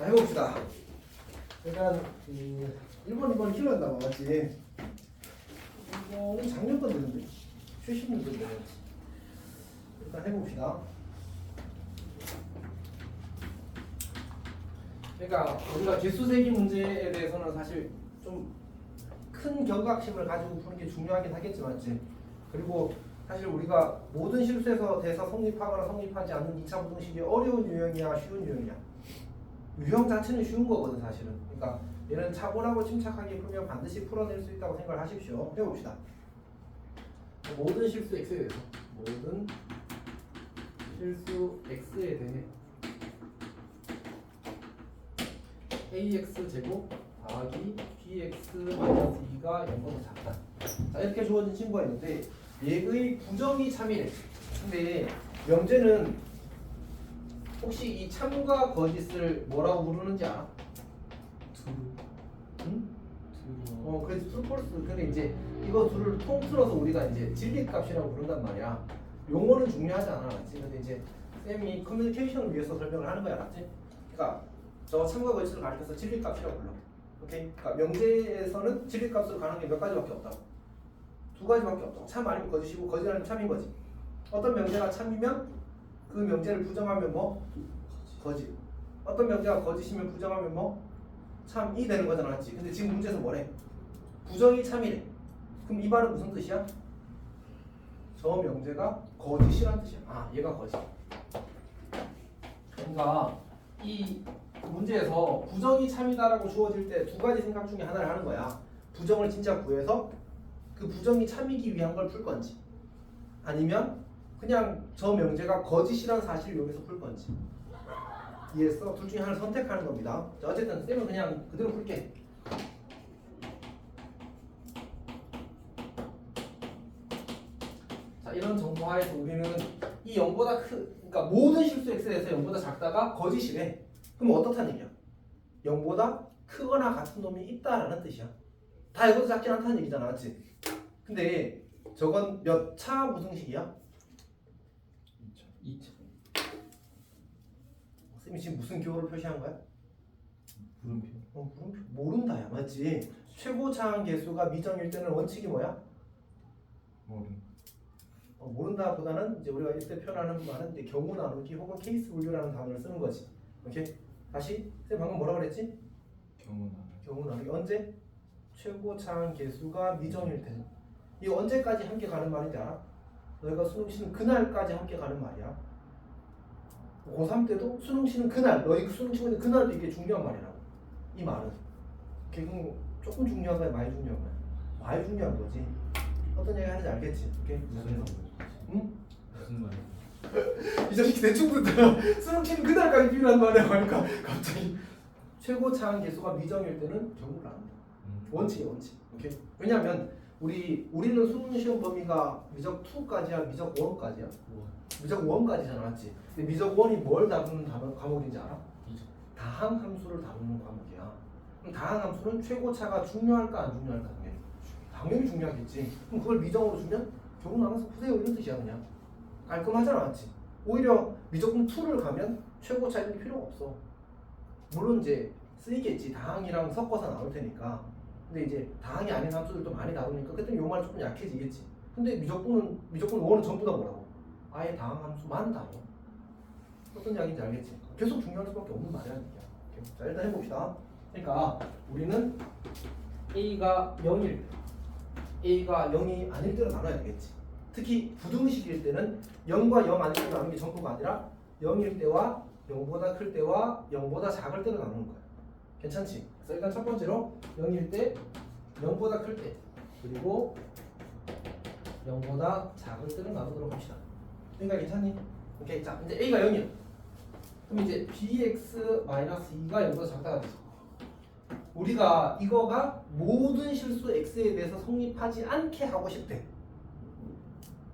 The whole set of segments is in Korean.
자, 해봅시다. 일단 1번, 2번 킬러였나 봐, 맞지? 이거는 작년 거 되는데 최신 문제인데. 일단 해봅시다. 그러니까 우리가 개수세기 문제에 대해서는 사실 좀 큰 경각심을 가지고 푸는 게 중요하긴 하겠지만, 그리고 사실 우리가 모든 실수에서 대사 성립하거나 성립하지 않는 2차 부등식이 어려운 유형이야, 쉬운 유형이야? 유형 자체는 쉬운 거거든 사실은. 그러니까 얘는 차분하고 침착하게 풀면 반드시 풀어낼 수 있다고 생각을 하십시오. 해봅시다. 모든 실수 x에 대해서 모든 실수 x에 대해 ax 제곱 더하기 bx 마이너스 2가 0보다 작다. 자, 이렇게 주어진 친구가 있는데 얘의 부정이 참이래. 근데 명제는 혹시 이 참과 거짓을 뭐라고 부르는지 알아? 응? 그래서 true, false. 근데 이제 이거 둘을 통틀어서 우리가 이제 진리값이라고 부른단 말이야. 용어는 중요하지 않아, 맞지? 근데 이제 쌤이 커뮤니케이션을 위해서 설명을 하는 거야, 맞지? 그러니까 저 참과 거짓을 가리켜서 진리값이라고 불러. 오케이? 그러니까 명제에서는 진리값으로 가는 게 몇 가지밖에 없다고. 두 가지밖에 없다고. 참 아니면 거짓이고 거짓 아니면 참인 거지. 어떤 명제가 참이면 그 명제를 부정하면 뭐? 거짓. 어떤 명제가 거짓이면 부정하면 뭐? 참이 되는 거잖아, 맞지? 근데 지금 문제에서 뭐래? 부정이 참이래. 그럼 이 말은 무슨 뜻이야? 저 명제가 거짓이란 뜻이야. 아, 얘가 거짓. 그러니까 이 문제에서 부정이 참이다라고 주어질 때 두 가지 생각 중에 하나를 하는 거야. 부정을 진짜 구해서 그 부정이 참이기 위한 걸 풀 건지, 아니면 그냥 저 명제가 거짓이라는 사실을 여기서 풀 건지. 이해했어? 둘 중에 하나를 선택하는 겁니다. 자, 어쨌든 쌤은 그냥 그대로 풀게. 자, 이런 정보 하에서 우리는 이 0보다 그러니까 모든 실수 x에 대해서 0보다 작다가 거짓이래. 그럼 어떻다는 얘기야? 0보다 크거나 같은 놈이 있다라는 뜻이야. 다 0보다 작지 않다는 얘기잖아, 맞지? 근데 저건 몇 차 부등식이야? 2차. 쌤이 지금 무슨 기호를 표시한 거야? 물음표. 물음표. 모른다야, 맞지? 최고차항 계수가 미정일 때는 원칙이 뭐야? 모름. 모른다 보다는 이제 우리가 이때 표현하는 말은 이제 경우 나누기 혹은 케이스 분류라는 단어를 쓰는 거지. 오케이? 다시 쌤 방금 뭐라 그랬지? 경우 나누기. 언제? 최고차항 계수가 미정일 때는. 이거 언제까지 함께 가는 말인지 알아? 너희가 수능 치는 그날까지 함께 가는 말이야. 고3 때도 수능 치는 그날, 너희 수능 치는 그날도 이게 중요한 말이라고. 이 말은. 그럼 조금 중요한 거야, 많이 중요한 거야? 많이 중요한 거지. 어떤 얘기 하는지 알겠지? 오케이? 응? 무슨 말이야? 이 자식이 대충 듣더라. 수능 치는 그날까지 필요한 말이라고 하니까 갑자기 최고차항 계수가 미정일 때는 경고를 안 한다. 원칙이야, 원칙. 오케이? 왜냐면 우리는 수능 시험 범위가 미적 2까지야, 미적 1까지야? 미적 1까지잖아, 맞지? 근데 미적 1이 뭘 다루는 과목인지 알아? 다항 함수를 다루는 과목이야. 그럼 다항 함수는 최고차가 중요할까 안 중요할까 당연히 중요하겠지. 그럼 그걸 미정으로 주면 경우 나눠서 푸세요 이런 뜻이야. 그냥 깔끔하잖아, 맞지? 오히려 미적분 2를 가면 최고차 이런 게 필요가 없어. 물론 이제 쓰이겠지. 다항이랑 섞어서 나올 테니까. 근데 이제 다항이 아닌 함수들도 많이 다루니까 그때는 요 말이 조금 약해지겠지. 근데 미적분 1은 전부 다 뭐라고? 아예 다항 함수만 다뤄. 어떤 이야기인지 알겠지? 계속 중요할 수밖에 없는 말이라는 얘기야. 자, 일단 해봅시다. 그러니까 우리는 A가 0일 때, A가 0이 아닐 때로 나눠야 되겠지. 특히 부등식일 때는 0과 0 아닐 때로 나누는 게 전부가 아니라 0일 때와 0보다 클 때와 0보다 작을 때로 나누는 거야. 괜찮지? 그래서 일단 첫 번째로 0일 때, 0보다 클 때, 그리고 0보다 작을 때로 나누도록 합시다. 그러니까 괜찮니? 오케이. 자, 이제 A가 0이야. 그럼 이제 bx-2가 0보다 작다가 되죠. 우리가 이거가 모든 실수 x에 대해서 성립하지 않게 하고 싶대.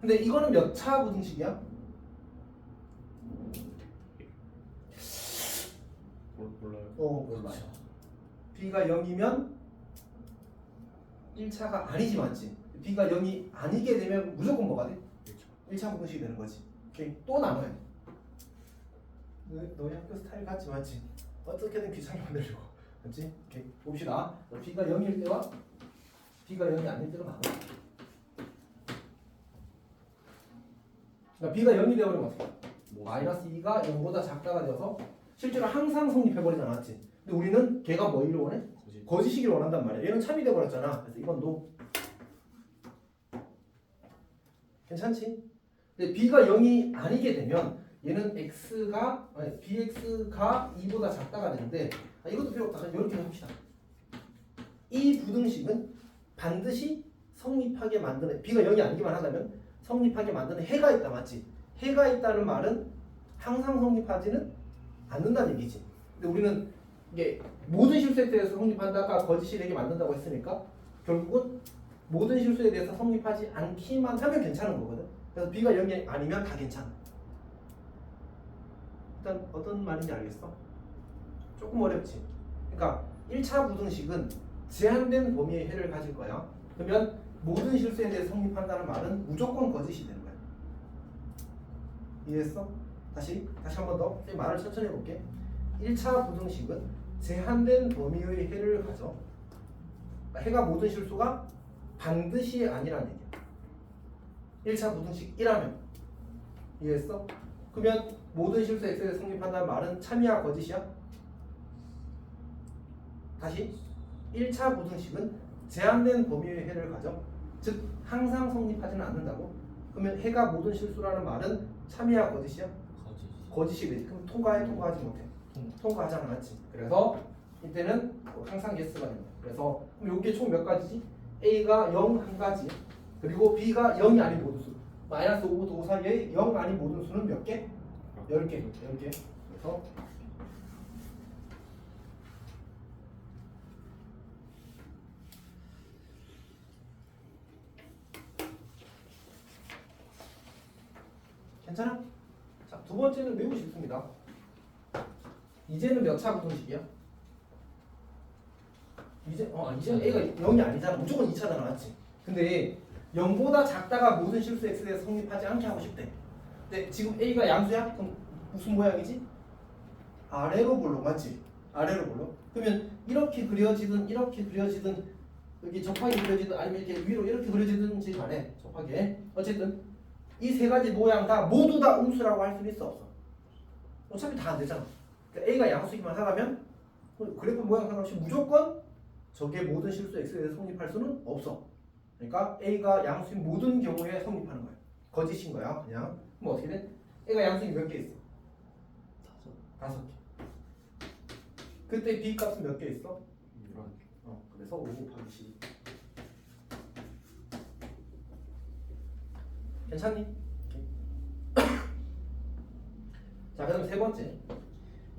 근데 이거는 몇 차 부등식이야? 몰라요. 몰라요. b가 0이면 1차가 아니지, 맞지? b가 0이 아니게 되면 무조건 뭐가 돼? 1차 부등식이 되는 거지. 오케이. 또 나눠야 돼. 너희 학교 스타일 같지, 맞지? 어떻게든 귀찮게 만들려고. 그렇지? 이렇게 봅시다. b가 0일 때와 b가 0이 아닐 때가 많아. 그러니까 b가 0이 되어버리면 어떻게 돼? 마이너스 2가 0보다 작다가 되어서 실제로 항상 성립해버리지 않았지. 근데 우리는 걔가 뭐를 원해? 거짓이기를 원한단 말이야. 얘는 참이 돼버렸잖아. 그래서 이건 노. 괜찮지? 근데 b가 0이 아니게 되면 얘는 bx가 2보다 작다가 되는데 이것도 필요 없다. 이렇게 합시다. 이 부등식은 반드시 성립하게 만드는 b가 0이 아니기만 하다면 성립하게 만드는 해가 있다. 맞지? 해가 있다는 말은 항상 성립하지는 않는다는 얘기지. 근데 우리는 이게 모든 실수에 대해서 성립한다가 거짓이 되게 만든다고 했으니까 결국은 모든 실수에 대해서 성립하지 않기만 하면 괜찮은 거거든. 그래서 b가 0이 아니면 다 괜찮아. 일단 어떤 말인지 알겠어? 조금 어렵지. 그러니까 1차 부등식은 제한된 범위의 해를 가질 거야. 그러면 모든 실수에 대해 성립한다는 말은 무조건 거짓이 되는 거야. 이해했어? 다시 한 번 더 말을 천천히 해볼게. 1차 부등식은 제한된 범위의 해를 가져. 그러니까 해가 모든 실수가 반드시 아니라는 얘기야. 1차 부등식 1하면. 이해했어? 그러면 모든 실수 x에 대해 성립한다는 말은 참이야 거짓이야? 다시 1차 부등식은 제한된 범위의 해를 가져. 즉 항상 성립하지는 않는다고. 그러면 해가 모든 실수라는 말은 참이야 거짓이야? 거짓이 되지. 그럼 통과하지 못해. 통과하지 않았지. 그래서 이때는 항상 예스가 된다. 그래서 그럼 이게 총 몇 가지지? a가 0 한 가지, 그리고 b가 0이 아닌 모든 수. 마이너스 5부터 5 사이에 0 아닌 모든 수는 몇 개? 10개. 10개. 그래서 괜찮아? 자, 두 번째는 매우 쉽습니다. 이제는 몇 차 부등식이야? 이제는 a가 0이 아니잖아. 무조건 2차잖아. 맞지? 근데 0보다 작다가 모든 실수 x에 대해서 성립하지 않게 하고 싶대. 근데 지금 a가 양수야? 그럼 무슨 모양이지? 아래로 볼록. 맞지? 아래로 볼록. 그러면 이렇게 그려지든 여기 접하게 그려지든 아니면 이렇게 위로 이렇게 그려지든지 간에 접하게 어쨌든 이 세 가지 모양 다 모두 다 음수라고 할 수는 있어 없어? 어차피 다 안 되잖아. 그러니까 a가 양수이기만 하다면 그래프 모양 상관없이 무조건 저게 모든 실수 x에 대해서 성립할 수는 없어. 그러니까 a가 양수인 모든 경우에 성립하는 거야. 거짓인 거야 그냥. 그럼 어떻게 돼? a가 양수인 몇 개 있어? 5개. 그때 b 값은 몇 개 있어? 그래서 5 곱하기 12. 괜찮니? 자, 그다음 세 번째.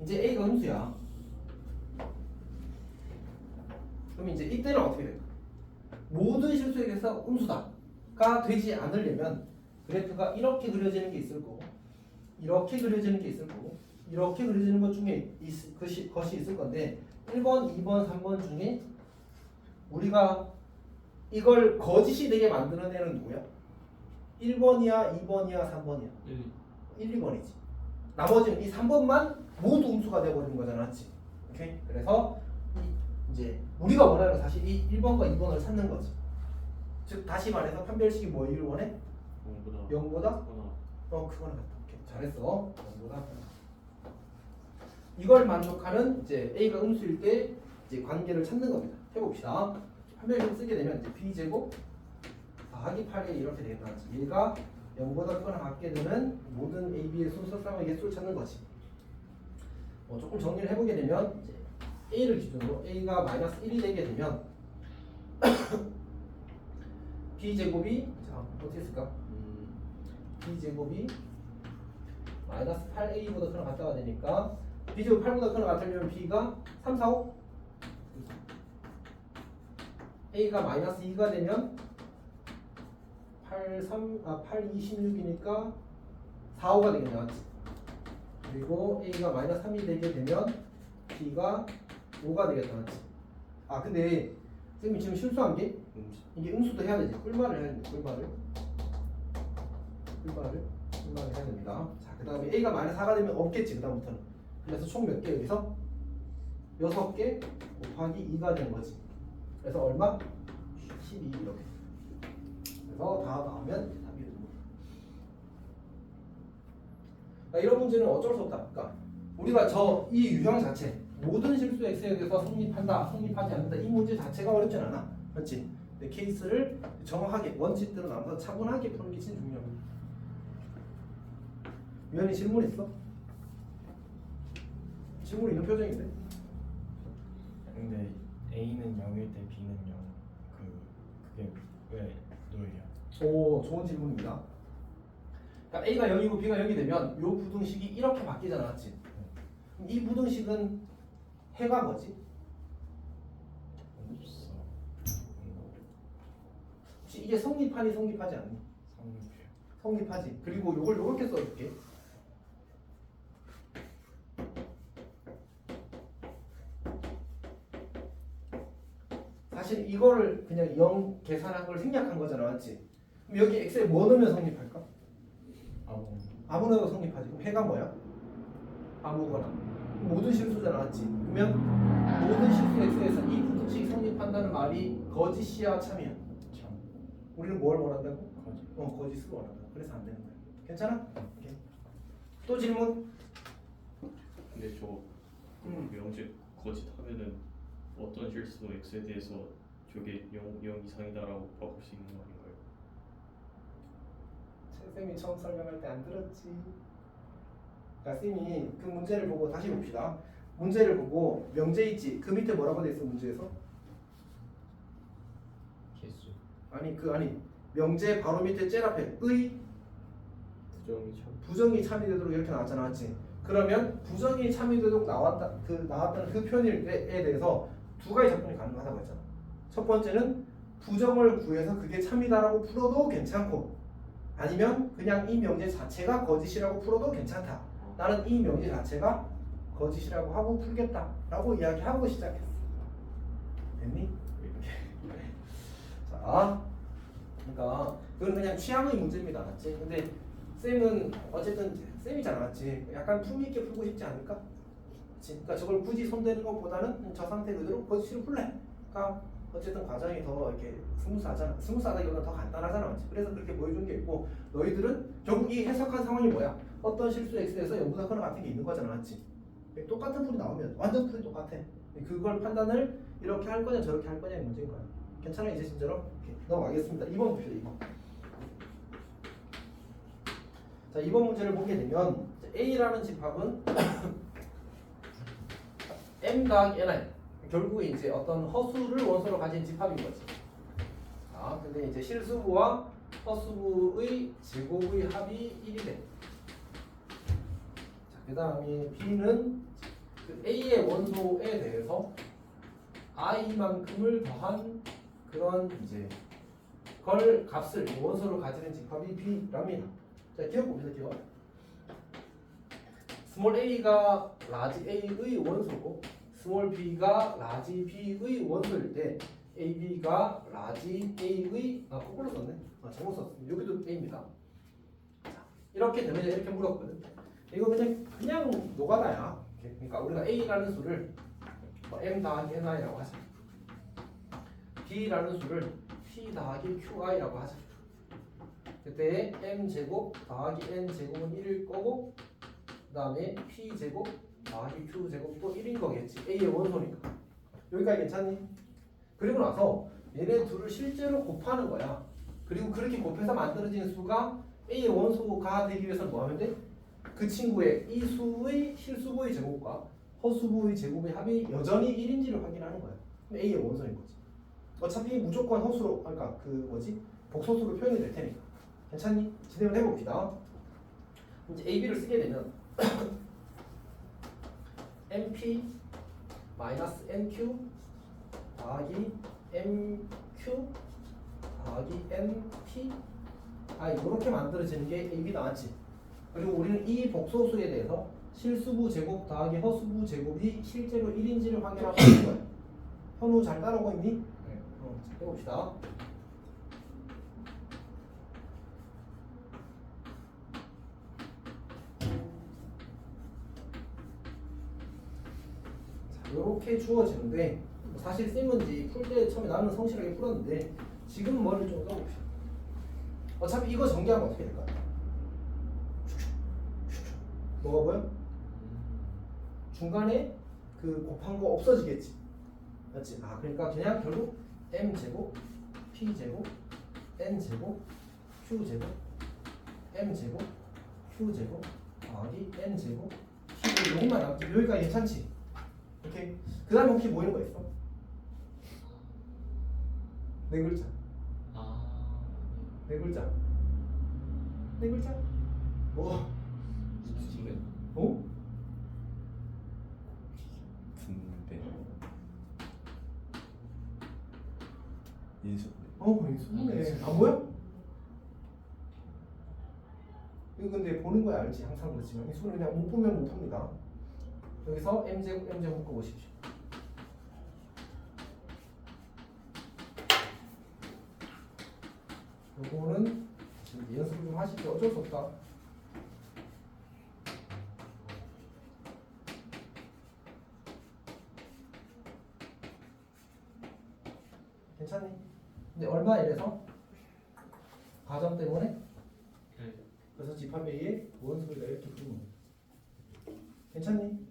이제 a가 음수야. 그럼 이제 이때는 어떻게 될까? 모든 실수에 대해서 음수다가 되지 않으려면 그래프가 이렇게 그려지는 게 있을 거고, 이렇게 그려지는 게 있을 거고, 이렇게 그려지는 것 중에 것이 있을 건데 1번, 2번, 3번 중에 우리가 이걸 거짓이 되게 만드는 애는 누구야? 1번이야, 2번이야, 3번이야? 1, 2번이지. 나머지는 이 3번만 모두 음수가 되어버리는 거잖아. 맞지? 오케이? 그래서 이제 우리가 원하는 건 사실 이 1번과 2번을 찾는 거지. 즉 다시 말해서 판별식이 뭐를 원해? 0보다? 그거는 같다. 오케이. 잘했어. 0보다. 이걸 만족하는 이제 a가 음수일 때 이제 관계를 찾는 겁니다. 해봅시다. 판별식 쓰게 되면 이제 b제곱 더하기 8에 이렇게 되겠다. 얘가 0보다 크거나 같게 되는 모든 AB의 순서상의 개수를 찾는 거지. 조금 정리를 해보게 되면 이제 A를 기준으로 A가 마이너스 1이 되게 되면 B제곱이 자 어떻게 쓸까? B제곱이 마이너스 8A보다 크거나 같다가 되니까 B제곱 8보다 크거나 같으면 B가 3, 4, 5 A가 마이너스 2가 되면 8, 26이니까 4, 5가 되겠네. 맞지? 그리고 A가 마이너스 3이 되게 되면 B가 5가 되겠다. 맞지? 근데 선생님이 지금 실수한 게 이게 음수도 해야 되지. 꿀말을 해야 돼. 꿀말을 해야 됩니다. 자, 그 다음에 A가 마이너스 4가 되면 없겠지. 그 다음부터는. 그래서 총 몇 개 여기서? 6개 곱하기 2가 된 거지. 그래서 얼마? 12 이렇게. 그래서 다 나오면 답이 되는 거야. 그러니까 이런 문제는 어쩔 수 없다. 그러니까 우리가 이 유형 자체 모든 실수 x에 대해서 성립한다, 성립하지 않는다 이 문제 자체가 어렵진 않아. 그렇지? 근데 케이스를 정확하게 원칙대로 나눠서 차분하게 푸는 게 진짜 중요해. 위원이 질문 있어? 질문 있는 표정인데? 근데 A는 0일 때 B는 0. 그게 왜 노예야? 오, 좋은 질문입니다. 그러니까 A가 0이고 B가 0이 되면 이 부등식이 이렇게 바뀌잖아, 맞지? 그럼 이 부등식은 해가 뭐지? 없어. 혹시 이게 성립하니 성립하지 않니? 성립해요. 성립하지. 그리고 요걸 요렇게 써줄게. 사실 이거를 그냥 0 계산한 걸 생략한 거잖아, 맞지? 그럼 여기 x에 뭐 넣으면 성립할까? 아무나 넣어도 성립하지. 그럼 해가 뭐야? 아무거나. 모든 실수잖아, 맞지? 그러면 모든 실수 x에서 이 부등식이 성립한다는 말이 거짓이야, 참이야? 참. 우리는 뭘 원한다고? 거짓. 거짓을 원한다. 그래서 안 되는 거야. 괜찮아? 오케이. 또 질문? 근데 저 명제 거짓하면은 어떤 실수 x에 대해서 저게 0 이상이다라고 바꿀 수 있는 거 아닌가요? 쌤이 처음 설명할 때 안 들었지. 그러니까 쌤이 그 문제를 보고 다시 봅시다. 문제를 보고 명제 있지. 그 밑에 뭐라고 돼 있어 문제에서? 개수. 아니 명제 바로 밑에 제일 앞에 의 부정이 참. 부정이 참여되도록 이렇게 나왔잖아, 맞지? 그러면 부정이 참여되도록 나왔다는 그 표현에 대해서 두 가지 접근이 가능하다고 했잖아. 첫 번째는 부정을 구해서 그게 참이다라고 풀어도 괜찮고, 아니면 그냥 이 명제 자체가 거짓이라고 풀어도 괜찮다. 나는 이 명제 자체가 거짓이라고 하고 풀겠다라고 이야기하고 시작했어. 됐니? 자, 그러니까 그건 그냥 취향의 문제입니다, 맞지? 근데 쌤은 어쨌든 쌤이잖아, 맞지? 약간 품위 있게 풀고 싶지 않을까? 그치? 그러니까 저걸 굳이 손대는 것보다는 저 상태 그대로 거짓으로 풀래. 그러니까 어쨌든 과정이 더 이렇게 스무스하잖아. 스무스하다기보다 더 간단하잖아, 맞지? 그래서 그렇게 보여준 게 있고, 너희들은 결국 이 해석한 상황이 뭐야? 어떤 실수 x에서 연구사건화 같은 게 있는 거잖아, 맞지? 똑같은 풀이 나오면 완전 풀이 똑같아. 그걸 판단을 이렇게 할 거냐 저렇게 할 거냐의 문제인 거야. 괜찮아 이제 진짜로? 오케이. 넘어가겠습니다. 2번 봅시다. 2번. 자, 2번 문제를 보게 되면 A라는 집합은 M 더하기 Ni, 결국에 이제 어떤 허수를 원소로 가진 집합인 거지. 자, 근데 이제 실수부와 허수부의 제곱의 합이 1이 돼. 자, 그 다음에 B는 그 A의 원소에 대해서 i만큼을 더한 그런 이제 걸 값을 원소로 가지는 집합이 B랍니다. 자, 기억 봅시다. 기억. 스몰 a가 라지 a의 원소고 스몰 b가 라지 b의 원소일 때 ab가 라지 a의 거꾸로 썼네. 잘못 썼어. 여기도 a입니다. 자, 이렇게 되면 이렇게 물었거든. 이거 그냥 노가다야. 그러니까 우리가 a라는 수를 m 더하기 ni라고 하자. b라는 수를 p 더하기 qi라고 하자. 그때 m제곱 더하기 n제곱은 1일 거고, 그 다음에 p제곱 더하기 q제곱도 1인 거겠지. a의 원소니까. 여기까지 괜찮니? 그리고 나서 얘네 둘을 실제로 곱하는 거야. 그리고 그렇게 곱해서 만들어진 수가 a의 원소가 되기 위해서는 뭐 하면 돼? 그 친구의 이 수의 실수부의 제곱과 허수부의 제곱의 합이 여전히 1인지를 확인하는 거야. 그럼 a의 원소인 거지. 어차피 무조건 허수로, 그러니까 복소수로 표현이 될 테니까. 괜찮니? 진행을 해봅시다. 이제 AB를 쓰게 되면 MP 마이너스 NQ 더하기 MQ 더하기 NP 이렇게 만들어지는 게 AB 나왔지. 그리고 우리는 이 복소수에 대해서 실수부 제곱 더하기 허수부 제곱이 실제로 1인지를 확인하고 있는 거야. 현우 잘 따라오고 있니? 네. 해봅시다. 이렇게 주어지는데 사실 쌤은 이제 풀 때 처음에 나는 성실하게 풀었는데 지금 머리를 좀 써봅시다. 어차피 이거 전개하면 어떻게 될까요? 뭐가 보여? 중간에 그 곱한 거 없어지겠지. 맞지? 아 그러니까 그냥 결국 m제곱 p제곱 n제곱 q제곱 m제곱 q제곱 더하기 n제곱 p제곱 여기만 남기. 여기까지 괜찮지? 오케이. 그 다음에 혹시 뭐 이런 거 있어? 네 글자. 네 글자. 네 글자? 뭐? 무슨 어? 분배 인수 인수분해. 안 보여? 이거 근데 보는 거야 알지? 항상 그렇지만 인수분해 그냥 못 보면 못 봅니다. 여기서 m제곱 묶어보십시오. 요거는 지금 연습 좀 하시죠. 어쩔 수 없다. 괜찮니? 근데 얼마 이래서? 과정 때문에? 그래서 집합 A의 원소리가 이렇게 부르는 거야. 괜찮니?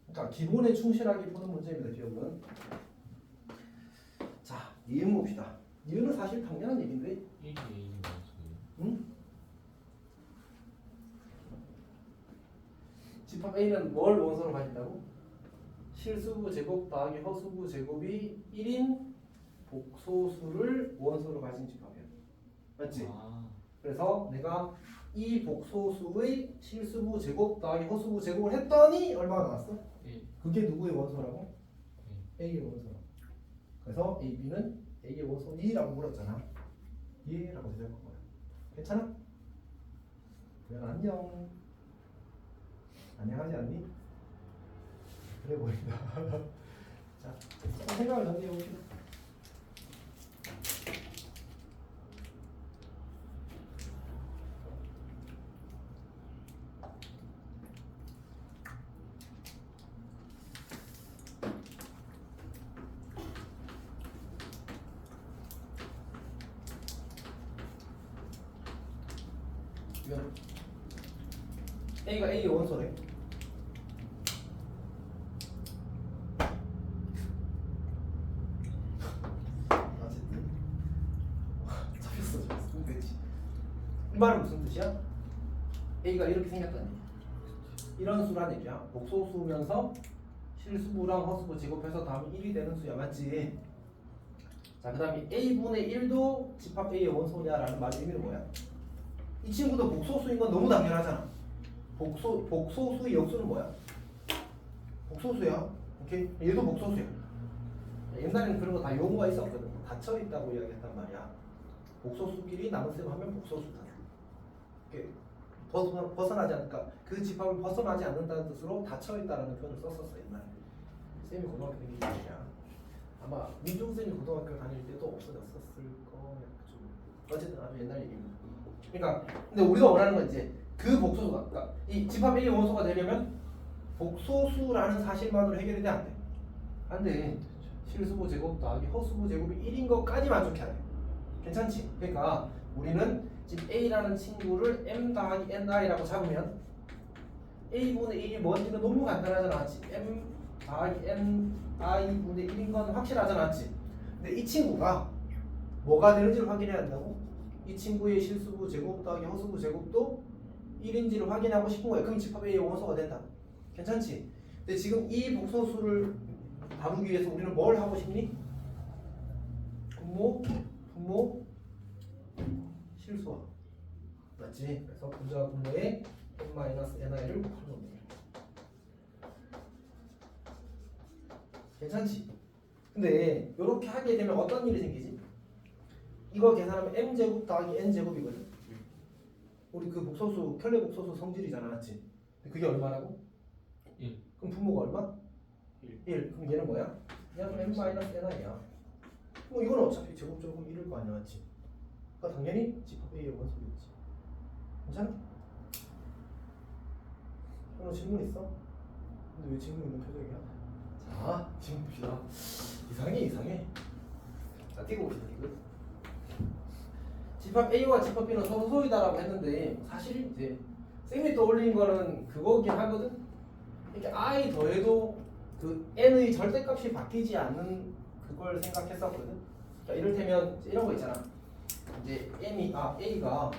그러니까 기본에 충실하게 푸는 문제입니다. 기억은. 자, 니은 봅시다. 니은은 사실 당연한 얘기인데 1이 A는 무슨 응? 집합 A는 뭘 원소로 가진다고? 실수부 제곱 더하기 허수부 제곱이 1인 복소수를 원소로 가진 집합이야. 맞지? 그래서 내가 이 복소수의 실수부 제곱 더하기 허수부 제곱을 했더니 얼마가 나왔어? 그게 누구의 원소라고? A의 원소라고. 그래서 A, B는 A의 원소니라고 물었잖아. 예라고 대답한 거야. 괜찮아? 그냥 안녕. 안녕하지 않니? 그래 보인다. 자, 조금 생각을 정리해 봅시다. 이건 A가 A의 원소래. 어쨌든 잡혔어. 됐지. 이 말은 무슨 뜻이야? A가 이렇게 생겼다는 얘기야. 이런 수란 얘기야. 복소수면서 실수부랑 허수부 제곱해서 다음이 1이 되는 수야. 맞지? 자, 그 다음에 A분의 1도 집합 A의 원소냐 라는 말의 의미는 뭐야? 이 친구도 복소수인 건 너무 당연하잖아. 복소수의 역수는 뭐야? 복소수야. 오케이? 얘도 복소수야. 옛날에는 그런 거 다 용어가 있었거든. 닫혀 있다고 이야기했단 말이야. 복소수끼리 남은 셈 하면 복소수다. 이렇게 벗어나지 않을까? 그 집합을 벗어나지 않는다는 뜻으로 닫혀 있다라는 표현을 썼었어 옛날에. 쌤이 고등학교 다닐 때야. 아마 민중 쌤이 고등학교 다닐 때도 없어졌었을 거야. 어쨌든 아주 옛날 얘기입니다. 그러니까 근데 우리가 원하는 건 이제 그 복소수가 그러니까 이 집합 A의 원소가 되려면 복소수라는 사실만으로 해결이 돼 안 돼? 안 돼. 실수부 제곱 더하기 허수부 제곱이 1인 것까지 만족해야 돼. 괜찮지? 그러니까 우리는 지금 A라는 친구를 M 더하기 NI라고 잡으면 A분의 1이 뭔지는 너무 간단하잖아. M 더하기 NI분의 1인 건 확실하잖아. 근데 이 친구가 뭐가 되는지를 확인해야 한다고? 이 친구의 실수부 제곱 더하기 허수부 제곱도 1인지를 확인하고 싶은 거야. 그럼 집합 A의 원소가 된다. 괜찮지? 근데 지금 이 복소수를 다루기 위해서 우리는 뭘 하고 싶니? 분모, 실수와. 맞지? 그래서 분자와 분모에 n-ni를 곱하는 겁니다. 괜찮지? 근데 이렇게 하게 되면 어떤 일이 생기지? 이거 계산하면 m제곱 더하기 n제곱이거든. 우리 그 복소수, 켤레 복소수 성질이잖아. 맞지? 그게 얼마라고? 1. 그럼 분모가 얼마? 1. 그럼 얘는 뭐야? 얘는 m-ni야. 뭐 이건 어차피 제곱적으로 1일 거 아니야. 맞지? 그러니까 당연히 집합 A의 원소겠지. 괜찮아? 오늘 질문 있어? 근데 왜 질문 있는 표정이야? 자, 지금 봅시다. 이상해. 자, 띄고 봅시다. 이거. 집합 A와 집합 B는 서로 소이다라고 했는데 사실 이제 쌤이 떠올린 거는 그거긴 하거든. 이렇게 I 더해도 그 n의 절대값이 바뀌지 않는 그걸 생각했었거든. 자, 이를테면 이런 거 있잖아. 이제 A가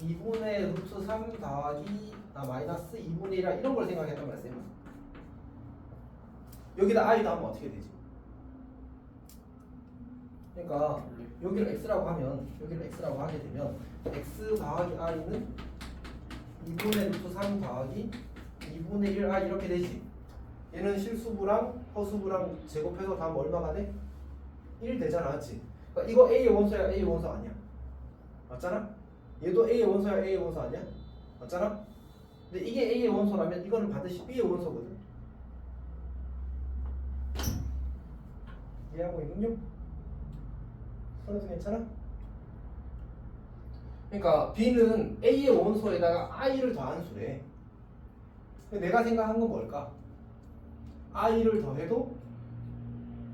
2분의 루트 3 더하기 마이너스 2분의 1 이런 걸 생각했단 말이야, 쌤은. 여기다 I 더하면 어떻게 되지? 그러니까 여기를 x라고 하면 여기를 x라고 하게 되면 x 더하기 i는 2분의 루트 3 더하기 2분의 1i 이렇게 되지. 얘는 실수부랑 허수부랑 제곱해서 다음 얼마가 돼? 1 되잖아, 맞지? 그러니까 이거 a의 원소야, a의 원소 아니야? 맞잖아? 얘도 a의 원소야, a의 원소 아니야? 맞잖아? 근데 이게 a의 원소라면 이거는 반드시 b의 원소거든. 이해하고 있는요? 선수 괜찮아? 그러니까 b는 a의 원소에다가 i를 더한 수래. 근데 내가 생각한 건 뭘까? i를 더해도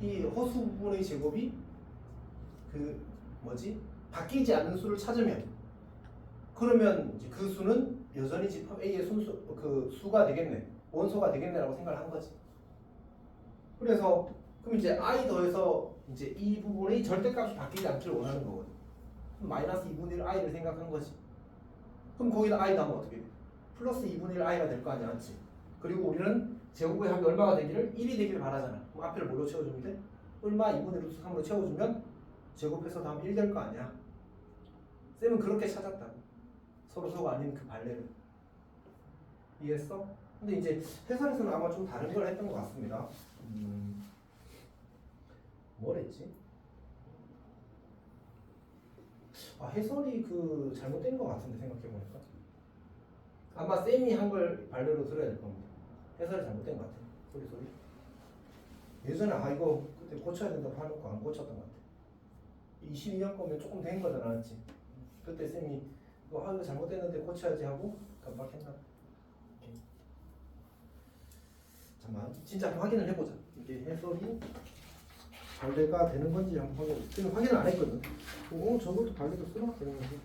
이 허수 부분의 제곱이 그 뭐지? 바뀌지 않는 수를 찾으면 그러면 이제 그 수는 여전히 집합 a의 순수 그 수가 되겠네, 원소가 되겠네라고 생각을 한 거지. 그래서 그럼 이제 i 더해서 이제 이 부분의 절대값이 바뀌지 않기를 원하는 거거든. 그럼 마이너스 2분의 1 i를 생각한 거지. 그럼 거기다 i 더하면 어떻게 돼? 플러스 2분의 1 i가 될 거 아니야, 맞지? 그리고 우리는 제곱의 합이 얼마가 되기를 1이 되기를 바라잖아. 그럼 앞에를 뭘로 채워주면 돼? 얼마 2분의 루트 3으로 채워주면 제곱해서 다음 1 될 거 아니야. 쌤은 그렇게 찾았다. 서로서가 아닌 그 발레를. 이해했어? 근데 이제 해설에서는 아마 좀 다른 걸 했던 것 같습니다. 뭘 했지? 해설이 그 잘못된 것 같은데 생각해보니까 아마 쌤이 한 걸 발레로 들어야 될 겁니다. 해설이 잘못된 것 같아. 소리. 예전에 이거 그때 고쳐야 된다고 해놓고 안 고쳤던 것 같아. 22년 거면 조금 된 거잖아, 맞지? 그때 쌤이 이거 잘못됐는데 고쳐야지 하고 깜빡했나? 잠깐만, 진짜 확인을 해보자. 이게 해설이 발레가 되는 건지 한번 확인을 안 했거든. 저것도 발레도 쓰나? 그런 거지.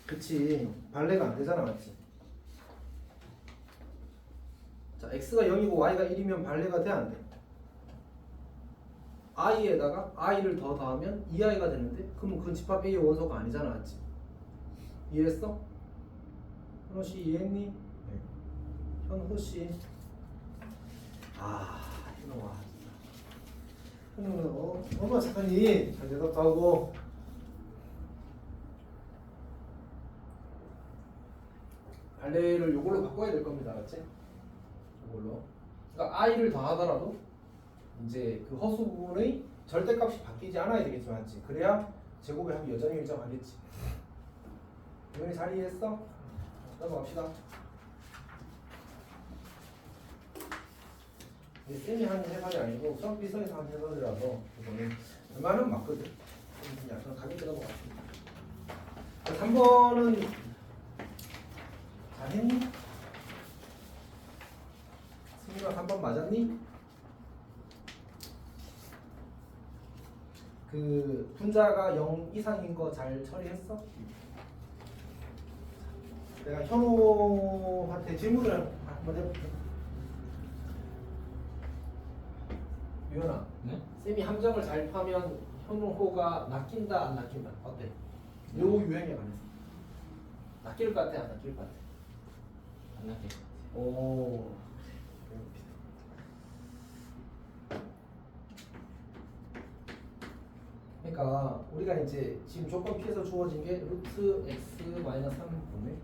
그치, 발레가 안 되잖아, 맞지? 자, x가 0이고 y가 1이면 발레가 돼, 안 돼? i에다가 i를 더 더하면 2i가 되는데 그럼 그건 집합 a의 원소가 아니잖아, 맞지? 이해했어? 현호씨 이해했니? 네. 현호씨. 현호아 현호는 얼마나 착하니? 잘 대답도 하고. 발레를 요걸로 바꿔야 될 겁니다, 맞지? 요걸로. 그러니까 i를 더하더라도 이제 그 허수 부분의 절대값이 바뀌지 않아야 되겠지, 맞지? 그래야 제곱의 합이 여전히 일정하겠지. 이번에 잘 이해했어? 넘어갑시다. 쌤이 하는 해설이 아니고 수학 비서에서 하는 해설이라서 이거는 웬만하면 맞거든. 약간 가볍게 넘어갔습니다. 3번은 잘했니? 승희가 3번 맞았니? 그 분자가 0 이상인 거 잘 처리했어? 내가 현호한테 질문을 한번 해볼게. 유연아, 네? 쌤이 함정을 잘 파면 현호가 낚인다 안 낚인다 어때? 요 유형에 관해서 낚일 것 같아 안 낚일 것 같아? 안 낚일 것 같아요. 오. 그러니까 우리가 이제 지금 조건 P에서 주어진 게 루트 x 마이너스 3분의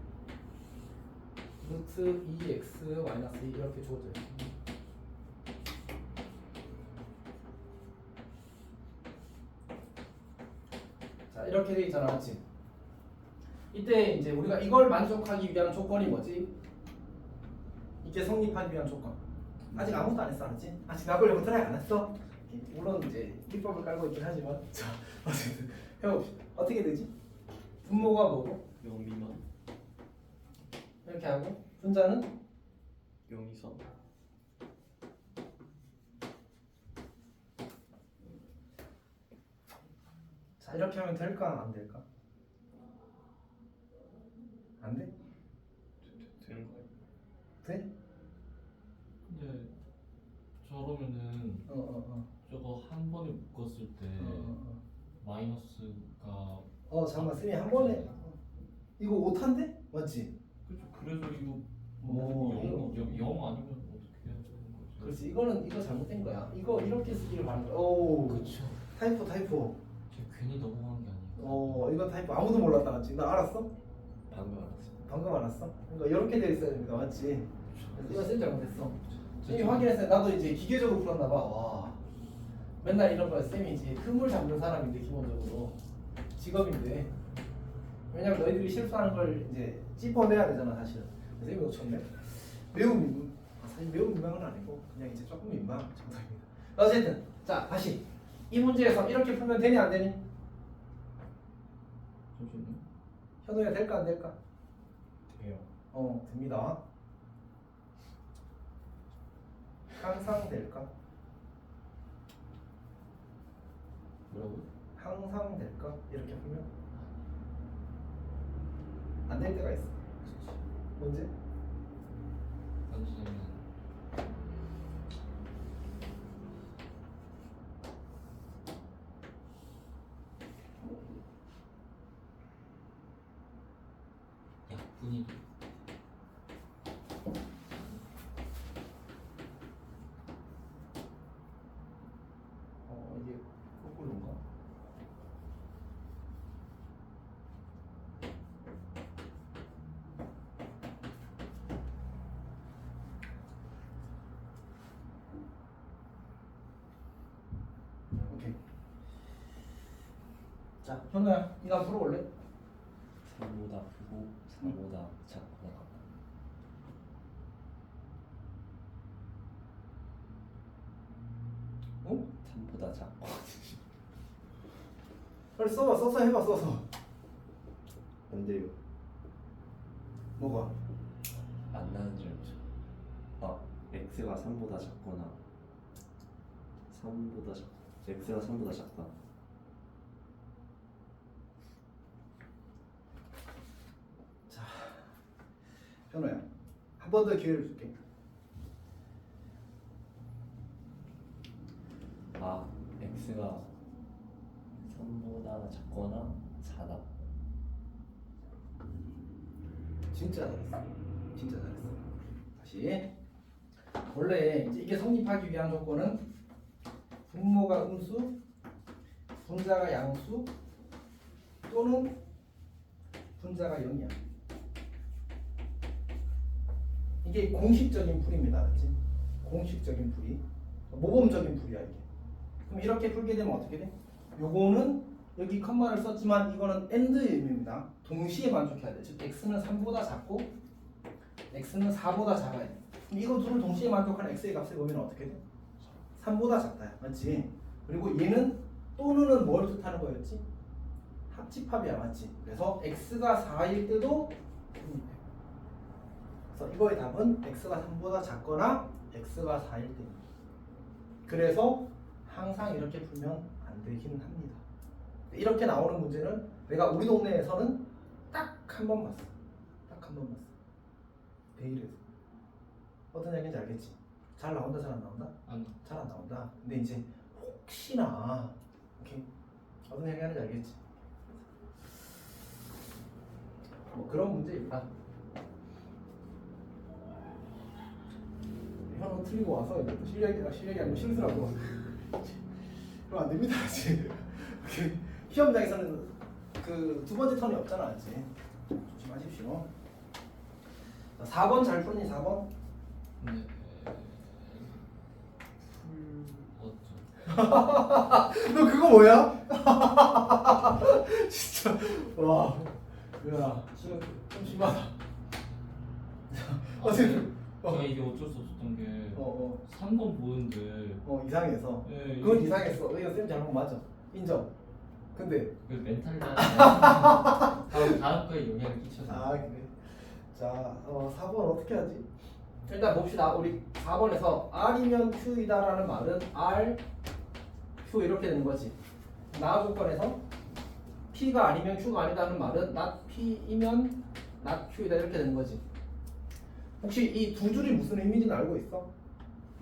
루트 2x 마이너스 2 이렇게 주어져 있습니다. 자, 이렇게 돼 있잖아, 맞지? 이때 이제 우리가 이걸 만족하기 위한 조건이 뭐지? 이게 성립하기 위한 조건. 아직 아무것도 안 했어, 알았지? 아직 나보려고 트라이 안 했어? 물론 이제 밑밥을 깔고 있긴 하지만 자, 어쨌든 해봅시다. 어떻게 되지? 분모가 뭐고? 0 미만. 이렇게 하고 분자는 0 이상. 자 이렇게 하면 될까 안 될까? 안 돼? 되는 거예요? 돼? 근데 저러면은 저거 한 번에 묶었을 때 마이너스가 잠깐만 쌤이 한 번에 이거 오탄데? 맞지? 그죠. 그래서 이거 오, 영 아니면 어떻게 해야 되는 거지? 그렇지 이거 잘못된 거야 이거 이렇게 쓰기를 바란 거야 오 그쵸. 타이포 제가 괜히 넘어간 게 아니에요. 이건 타이포 아무도 몰랐다 맞지? 나 알았어? 방금 알았어요. 방금 알았어? 그러니까 이렇게 돼 있어야 됩니다 맞지? 이거 쌤 잘못했어 쌤이 저- 확인했어요 나도 이제 기계적으로 풀었나 봐 맨날 이런 거 쌤이 이제 흐물 잡는 사람인데 기본적으로 직업인데 왜냐면 너희들이 실수하는 걸 이제 찝어내야 되잖아 사실은 쌤이 놓쳤네 매우 민망 사실 매우 민망은 아니고 그냥 이제 조금 민망 정도입니다 어쨌든 자 다시 이 문제에서 이렇게 풀면 되니 안 되니? 잠시만요. 현우야 될까 안 될까? 돼요. 됩니다 항상 될까? 뭐라고요? 항상 될까? 이렇게 풀면 안 될 때가 있어 언제? 던지자면 약분이 돼. 이게 거꾸로인가? 오케이. 자, 현우야, 이거 한번 풀어볼래? 3보다 크고 4보다 작거나 어? 3보다 작고 빨리 써봐, 써서 해봐, 써서. 안 돼요. 뭐가? 안 나는 줄 알죠. x가 3보다 작거나 3보다 작 x가 3보다 작다. 현우야, 한 번 더 기회를 줄게. x가 3보다 작거나 4다. 진짜 잘했어. 진짜 잘했어. 다시. 원래 이제 이게 성립하기 위한 조건은 분모가 음수, 분자가 양수 또는 분자가 0이야. 이게 공식적인 풀입니다. 그렇지? 공식적인 풀이. 모범적인 풀이야 이게. 그럼 이렇게 풀게 되면 어떻게 돼? 요거는 여기 컴마를 썼지만 이거는 AND의 의미입니다. 동시에 만족해야 돼. 즉 x는 3보다 작고 x는 4보다 작아야 돼. 그럼 이거 둘을 동시에 만족하는 x의 값을 보면 어떻게 돼? 3보다 작다. 맞지? 그리고 얘는 또는은 뭘 뜻하는 거였지? 합집합이야. 맞지? 그래서 x가 4일 때도 성립해. 그래서 이거의 답은 x가 3보다 작거나 x가 4일 때입니다. 그래서 항상 이렇게 풀면 안 되긴 합니다. 이렇게 나오는 문제는 내가 우리 동네에서는 딱 한 번 봤어. 딱 한 번 봤어. 대일에서. 어떤 얘기인지 알겠지? 잘 나온다, 잘 안 나온다? 잘 안 나온다. 근데 이제 혹시나 오케이 어떤 얘기 하는지 알겠지? 뭐 그런 문제입니다. 현우 틀리고 와서 이제 또 실력이 아니고 실수라고. 그럼 안 됩니다, 아직. 시험장에서는 그 두 번째 턴이 없잖아, 아직. 조심하십시오. 자, 4번 잘 풀니 4번? 네. 풀었죠. 너 그거 뭐야? 진짜 와, 야, 좀 심하다. 어쨌든 제가 이게 어쩔 수 없었던 게 3번 보는데 이상해서. 네, 그건 이상했어. 이거 쌤 잘못 맞아. 인정. 근데 그 멘탈 다음 거에 영향을 끼쳐서 그래. 자, 4번 어떻게 하지? 일단 봅시다. 우리 4번에서 R이면 Q이다라는 말은 R, Q 이렇게 되는 거지. 나 조건에서 P가 아니면 Q가 아니다는 말은 not P이면 not Q이다 이렇게 되는 거지. 혹시 이 두 줄이 무슨 의미인지는 알고 있어?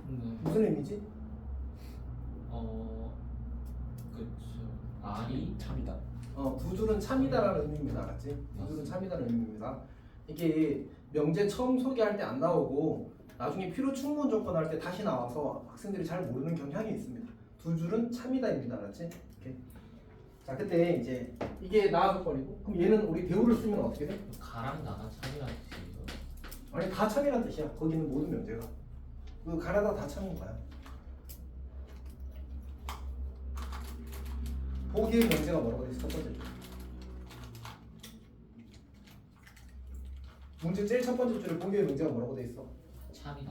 네. 무슨 의미지? 그쵸. R이 참이다. 두 줄은 참이다라는 의미입니다. 알았지? 두 줄은 참이다라는 의미입니다. 이게 명제 처음 소개할 때 안 나오고 나중에 필요 충분 조건 할 때 다시 나와서 학생들이 잘 모르는 경향이 있습니다. 두 줄은 참이다입니다. 알았지? 오케이. 자, 그때 이제 이게 나 조건이고 그럼 얘는 우리 대우를 쓰면 어떻게 돼? 가랑 나가 참이라는 뜻이죠. 아니 다 참이란 뜻이야. 거기는 모든 명제가. 그 가나다 다 참인 거야. 보기의 명제가 뭐라고 돼 있어? 첫 번째 줄. 문제 제일 첫 번째 줄에 보기의 명제가 뭐라고 돼 있어? 참이다.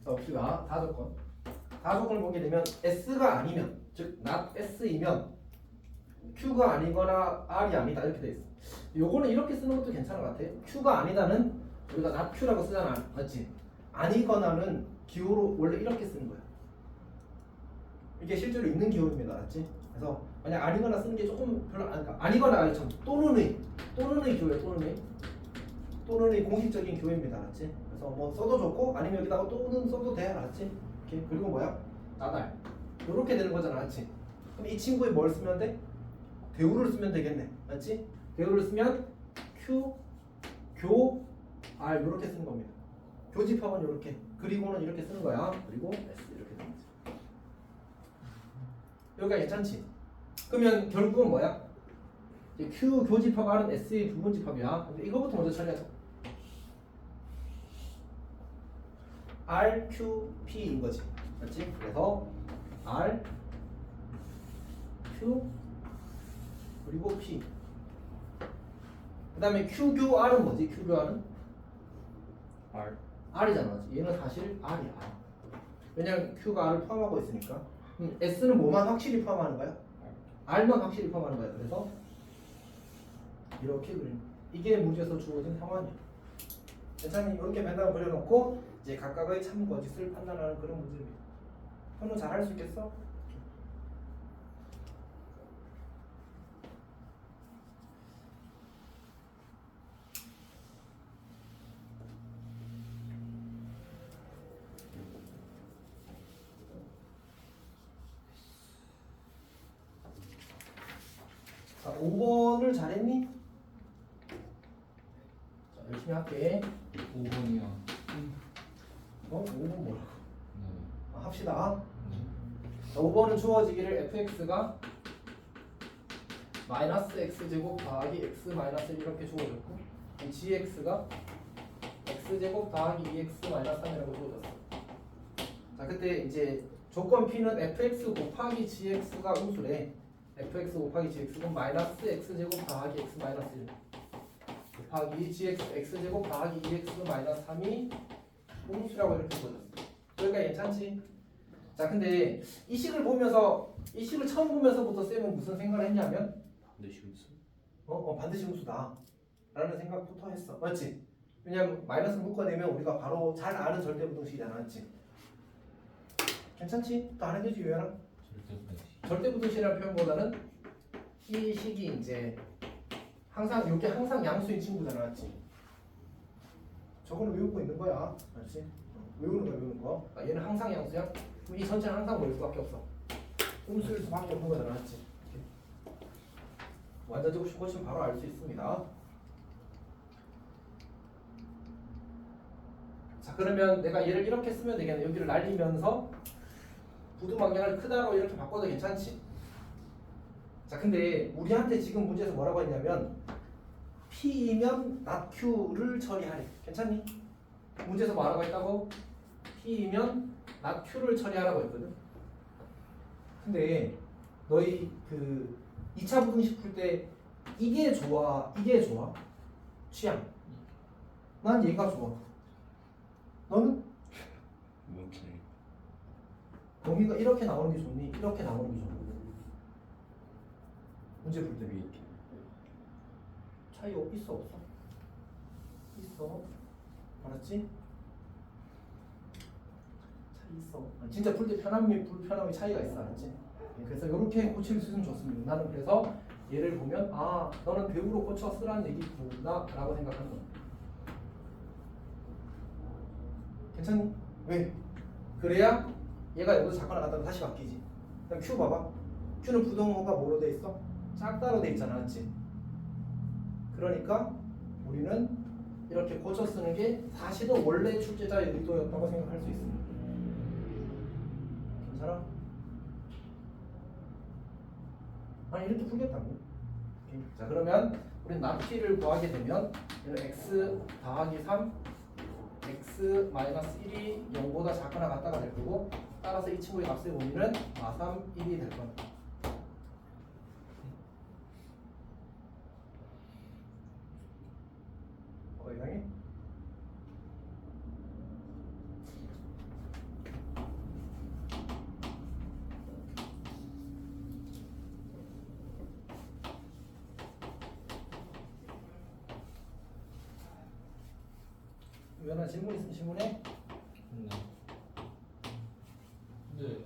자, 봅시다. 다조건. 다조건을 보게 되면 S가 아니면, 즉 not S이면 Q가 아니거나 R이 아니다 이렇게 돼 있어. 요거는 이렇게 쓰는 것도 괜찮은 것 같아. Q가 아니다는 우리가 not Q라고 쓰잖아, 맞지? 아니거나는 기호로 원래 이렇게 쓰는 거야. 이게 실제로 있는 기호입니다, 맞지? 그래서 만약 아니거나 쓰는 게 조금 별로 아니거나 아니 참 또는의 기호예요, 또는의 공식적인 기호입니다, 알았지? 그래서 뭐 써도 좋고 아니면 여기다가 또는 써도 돼, 알았지? 이렇게. 그리고 뭐야? 나달 이렇게 되는 거잖아, 알았지? 그럼 이 친구에 뭘 쓰면 돼? 대우를 쓰면 되겠네, 맞지? 대우를 쓰면 Q, 교, R 이렇게 쓰는 겁니다. 교집합은 이렇게, 그리고는 이렇게 쓰는 거야. 그리고 S 이렇게 되는 거지. 여기가 괜찮지? 그러면 결국은 뭐야? 이제 Q 교집합 R은 S의 부분집합이야. 근데 이거부터 먼저 처리하자. R, Q, P인 거지. 맞지? 그래서 R, Q, 그리고 P. 그 다음에 Q, 교, R은 뭐지? Q, 교, R은? R R이잖아. 얘는 사실 R이야. 왜냐면 Q가 R을 포함하고 있으니까. S는 뭐만 확실히 포함하는 거야? R만 확실히 포함하는 거야. 그래서 이렇게 그림. 이게 문제에서 주어진 상황이야. 괜찮니? 이렇게 벤담을 그려놓고 이제 각각의 참 거짓을 판단하는 그런 문제입니다. 현우 잘할 수 있겠어? 자, 5번을 잘했니? 자, 열심히 할게. 5번이요. 5번 뭐라고? 네. 합시다. 네. 자, 5번은 주어지기를 fx가 마이너스 x제곱 더하기 x 마이너스 1 이렇게 주어졌고 gx가 x제곱 더하기 2x 마이너스 3이라고 주어졌어. 자, 그때 이제 조건 P는 fx 곱하기 gx가 음수래. fx 곱하기 gx는 마이너스 x제곱 더하기 x 마이너스 1 곱하기 gx x제곱 더하기 2x 마이너스 3이 음수라고 이렇게 주어졌어. 여기가 괜찮지? 자, 근데 이 식을 보면서 이 식을 처음 보면서부터 쌤은 무슨 생각을 했냐면 반드시 음수 반드시 음수다 라는 생각부터 했어. 맞지? 왜냐면 마이너스 묶어내면 우리가 바로 잘 아는 절대부등식이잖아, 맞지? 괜찮지? 또 안 해도 되지, 유연아? 절대부등식. 절대부등식이라는 표현보다는 이 식이 이제 항상 이게 항상 양수인 친구잖아, 맞지? 저거는 외우고 있는 거야, 맞지? 외우는 거. 아, 얘는 항상 양수야? 그럼 이 전체는 항상 뭐일 수밖에 없어? 음수일 수밖에 없는 거잖아, 맞지? 이렇게. 완전적으로 보시면 바로 알 수 있습니다. 자, 그러면 내가 얘를 이렇게 쓰면 되겠네. 여기를 날리면서 부두방향을 크다로 이렇게 바꿔도 괜찮지? 자, 근데 우리한테 지금 문제에서 뭐라고 했냐면 P이면 not Q를 처리하래. 괜찮니? 문제에서 뭐라고 했다고? P이면 not Q를 처리하라고 했거든. 근데 너희 그 2차 부등식 풀 때 이게 좋아, 이게 좋아? 취향. 난 얘가 좋아. 너는? 이렇게. 범위가 이렇게 나오는 게 좋니? 이렇게 나오는 게 좋니? 문제 풀 때 이렇게. 차이 있어 없어? 있어. 알았지? 차이 있어. 진짜 풀 때 편함이 불편함이 차이가 있어. 알았지? 그래서 이렇게 고칠 수 있으면 좋습니다. 나는 그래서 얘를 보면 아 너는 배우로 고쳐 쓰라는 얘기구나 라고 생각하는 거야. 괜찮니? 왜? 그래야 얘가 여기서 작거나 같다가 다시 바뀌지. 그럼 Q 봐봐. Q는 부동호가 뭐로 돼 있어? 짝다로 돼 있잖아. 맞지? 그러니까 우리는 이렇게 고쳐 쓰는 게 사실은 원래 출제자의 의도였다고 생각할 수 있습니다. 괜찮아? 아니 이렇게 풀겠다고. 오케이. 자 그러면 우리 납치를 구하게 되면 얘는 x 더하기 3 x 마이너스 1이 0보다 작거나 같다가 될 거고 따라서 이 친구의 값의 범위는 3, 1이 될 겁니다. 뭐가 이상해? 유연아 질문 있으면 질문해. 네. 근데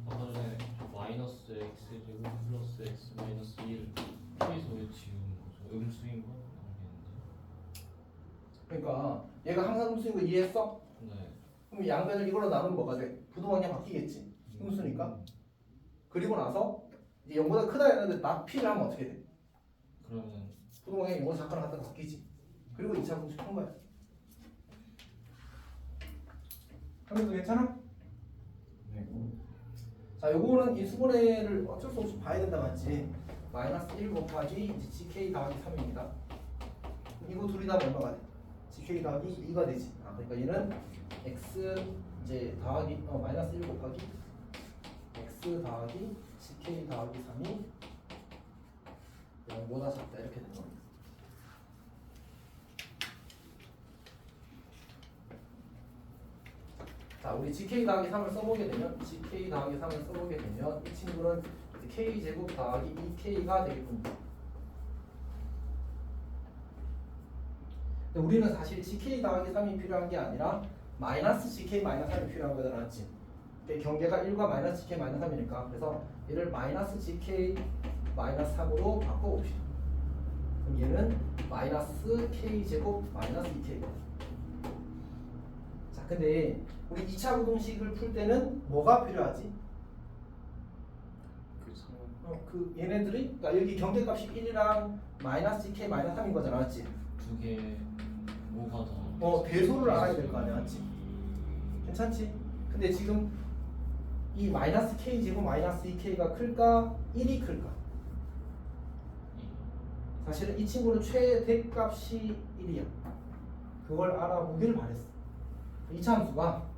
아까 전에 마이너스 x 제곱 플러스 x 마이너스 1 K에서 왜 지운 거죠? 음수인 거 모르겠는데. 그러니까 얘가 항상 음수인 거 이해했어? 네. 그럼 양변을 이걸로 나누면 뭐가 돼? 부동항이 바뀌겠지. 음수니까. 그리고 나서 이제 0보다 크다 했는데 납피를 하면 어떻게 돼? 그러면 부동항이 0보다 작거나 같다가 바뀌지. 그리고 2차 공식 푼 거야. 하면서 괜찮아? 네. 자, 요거는 이 수분해를 어쩔 수 없이 봐야 된다 맞지? 마이너스 1 곱하기 이제 gk 더하기 3입니다. 이거 둘이 다 얼마가 돼? gk 더하기 2가 되지. 아, 그러니까 얘는 x 이제 더하기 마이너스 1 곱하기 x 더하기 gk 더하기 3이 0보다 작다 이렇게 되는 겁니다. 자, 우리 gk 더하기 3을 써보게 되면 gk 더하기 3을 써보게 되면 이 친구는 k 제곱 더하기 2k가 되겠군요. 근데 우리는 사실 gk 더하기 3이 필요한 게 아니라 마이너스 gk 마이너스 3이 필요한 거잖아, 맞지? 경계가 1과 마이너스 gk 마이너스 3이니까 그래서 얘를 마이너스 gk 마이너스 3으로 바꿔봅시다. 그럼 얘는 마이너스 k 제곱 마이너스 2k거든. 자, 근데 우리 2차 부동식을 풀 때는 뭐가 필요하지? 그 상황 그 얘네들이 그러니까 여기 경계값이 1이랑 마이너스 gk 마이너스 3인 거잖아, 맞지? 두 개 뭐가 더 배수를 알아야 될 거 아니야, 맞지? 괜찮지? 근데 지금 이 마이너스 k 제곱 마이너스 2k가 클까? 1이 클까? 사실은 이 친구는 최대값이 1이야. 그걸 알아보길 바랬어. 2차 함수가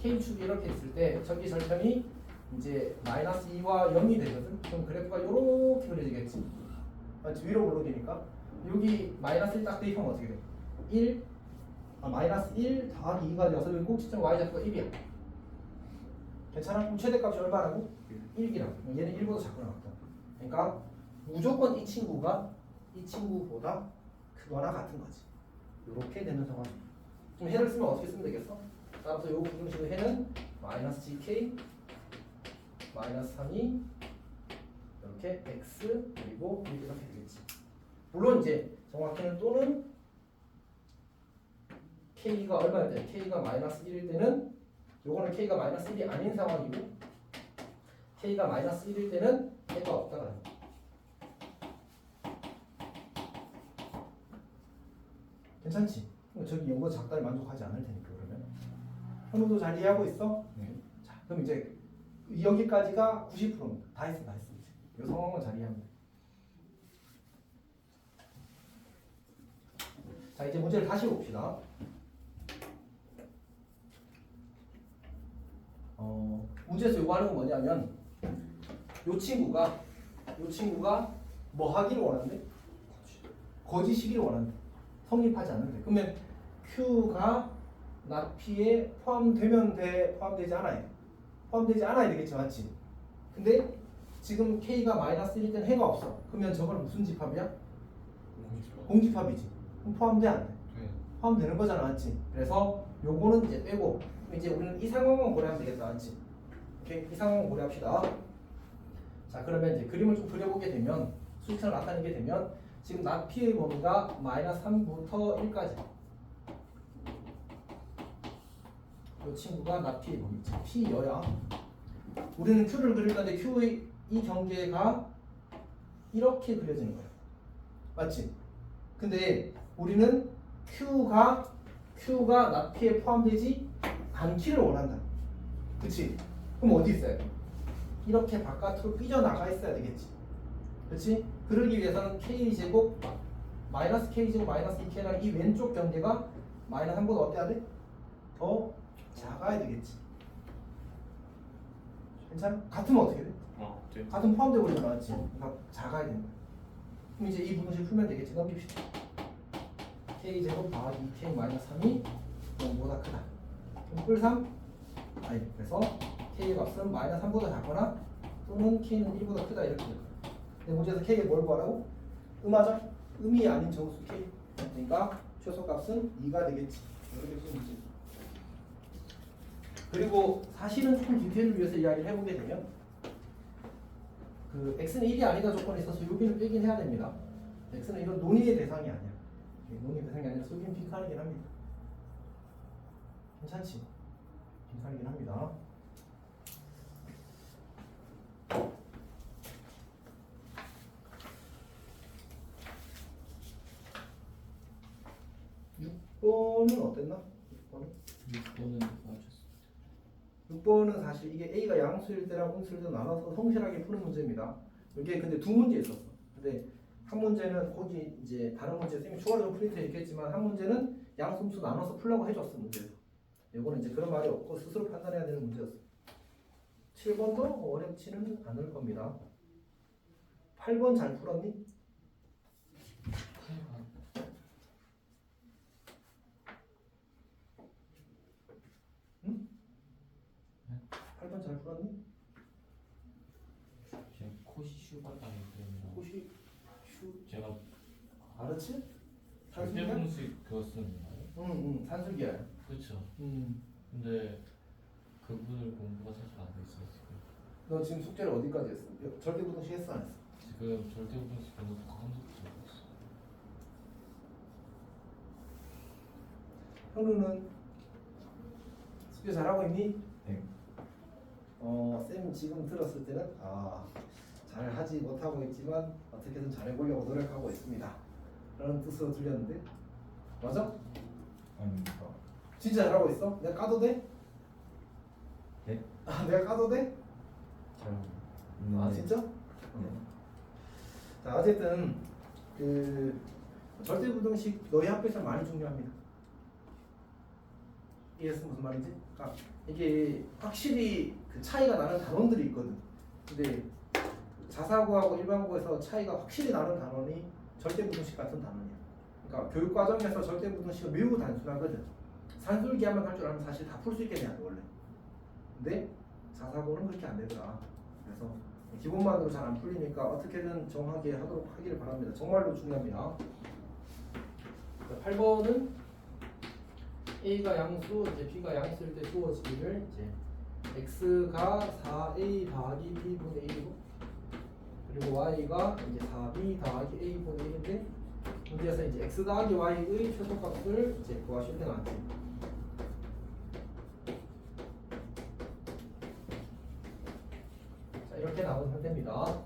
k축이 이렇게 있을 때 저기 절편이 이제 마이너스 2와 0이 되거든. 그럼 그래프가 이렇게 그려지겠지. 위로 올라오니까 여기 마이너스 1 딱 대입하면 어떻게 돼? 1 마이너스 1 더하기 2가 되어서 여기 꼭지점 y좌표가 1이야. 괜찮아? 그럼 최대값이 얼마라고? 1이라고. 얘는 1보다 작거나 같다. 그러니까 무조건 이 친구보다 크거나 같은 거지. 이렇게 되는 상황. 그럼 해를 쓰면 어떻게 쓰면 되겠어? 따라서 요 부등식의 해는 마이너스 gk 마이너스 3이 이렇게 x 그리고 이렇게 되겠지. 물론 이제 정확히는 또는 k가 얼마일 때? k가 마이너스 1일 때는 요거는 k가 마이너스 1이 아닌 상황이고 k가 마이너스 1일 때는 해가 없다가 합니다. 괜찮지? 저기 0보다 작다를 만족하지 않을 테니까 그러면 현우도 잘 이해하고 있어? 네. 자, 그럼 이제 여기까지가 90%입니다. 다 했어, 다 했어. 이제 이 상황만 잘 이해하면 돼. 자, 이제 문제를 다시 봅시다. 문제에서 요구하는 건 뭐냐면 요 친구가 뭐 하기를 원하는데? 거짓이기를 원하는데 성립하지 않는데 그러면 Q가 납피에 포함되면 돼? 포함되지 않아야 돼? 포함되지 않아야 되겠지, 맞지? 근데 지금 K가 마이너스 1일 때는 해가 없어. 그러면 저건 무슨 집합이야? 공집합이지. 그럼 포함돼 안 돼? 네. 포함되는 거잖아, 맞지? 그래서 요거는 이제 빼고 이제 우리는 이 상황만 고려하면 되겠다, 맞지? 오케이, 이 상황만 고려합시다. 자, 그러면 이제 그림을 좀 그려보게 되면 수식처를 나타내게 되면 지금 납 P의 범위가 -3부터 1까지. 이 친구가 납 P의 범위, P여야 우리는 Q를 그릴 건데 Q의 이 경계가 이렇게 그려지는 거야, 맞지? 근데 우리는 Q가 납 P에 포함되지 않기를 원한다, 그치? 그럼 어디 있어야 돼? 이렇게 바깥으로 삐져나가 있어야 되겠지, 그치? 그러기 위해서는 K제곱 마이너스 K제곱 마이너스 2K라는 이 왼쪽 경계가 -3보다 어때야 돼? 더 작아야 되겠지. 괜찮아? 같으면 어떻게 돼? 네. 같은 포함되고 있는 거 맞지? 그러니까 작아야 되는 거야. 그럼 이제 이 부분식 풀면 되겠지. 넘깁시다. K제곱 더하기 2K 마이너스 3이 0보다 크다. 그럼 뿔3? 아니, 그래서 K의 값은 -3보다 작거나 또는 K는 1보다 크다 이렇게 될 거야. 근데 문제에서 K에 뭘 구하라고? 음하죠? 음이 아닌 정수 K. 그러니까 최소값은 2가 되겠지. 이렇게 푸는 문제. 그리고 사실은 조금 디테일을 위해서 이야기를 해보게 되면 그 x는 1이 아니다 조건에 있어서 여기는 빼긴 해야 됩니다. x는 이런 논의의 대상이 아니야. 논의의 대상이 아니라 여기는 빈칸이긴 합니다. 괜찮지? 빈칸이긴 합니다. (6번은) 어땠나? 6번은? 6번은 맞췄습니다. 6번은 사실 이게 A가 양수일 때랑 음수일 때 나눠서 성실하게 푸는 문제입니다. 이게 근데 두 문제 있었어. 근데 한 문제는 거기 이제 다른 문제 쌤이 추가로 프린트해 있겠지만 한 문제는 양수 음수 나눠서 풀라고 해줬어 문제에서. 이거는 이제 그런 말이 없고 스스로 판단해야 되는 문제였어. 7번도 어렵지는 않을 겁니다. 8번 잘 풀었니? 8번 잘 풀었니? 제가 코시 슈바타임 때문에 혹시 슈 제가 알았지? 절대 산술기야? 분식 그었었나요? 응, 산술기야. 그렇죠. 응. 근데 그분을 공부가 사실 안 돼 있었어요. 너 지금 숙제를 어디까지 했어? 절대부등식 했어 안 했어? 지금 절대 분식 공부 한국도 적었어. 현우는 숙제 잘하고 있니? 네. 쌤 지금 들었을 때는 잘하지 못하고 있지만 어떻게든 잘해보려고 노력하고 있습니다 라는 뜻으로 들렸는데 맞아? 아닙니다. 진짜 잘하고 있어? 내가 까도 돼? 네? 내가 까도 돼? 잘. 진짜? 네. 자, 어쨌든 그 절대부등식 너희 학교에서 많이 중요합니다. 이해했어 무슨 말인지? 그러니까 이게 확실히 그 차이가 나는 단원들이 있거든. 근데 자사고하고 일반고에서 차이가 확실히 나는 단원이 절대부등식 같은 단원이야. 그러니까 교육 과정에서 절대부등식은 매우 단순하거든. 산술기하만 할 줄 알면 사실 다 풀 수 있게 돼야 돼 원래. 근데 자사고는 그렇게 안 되더라. 그래서 기본만으로 잘 안 풀리니까 어떻게든 정하게 하도록 하기를 바랍니다. 정말로 중요합니다. 8번은 A가 양수, 이제 B가 양수일 때 주어지기를 이제 X가 4A 더하기 B분의 1이고 그리고 Y가 이제 4B 더하기 A분의 1인데 문제에서 이제 X 더하기 Y의 최소값을 이제 구하실 때 나왔지. 자, 이렇게 나온 상태입니다.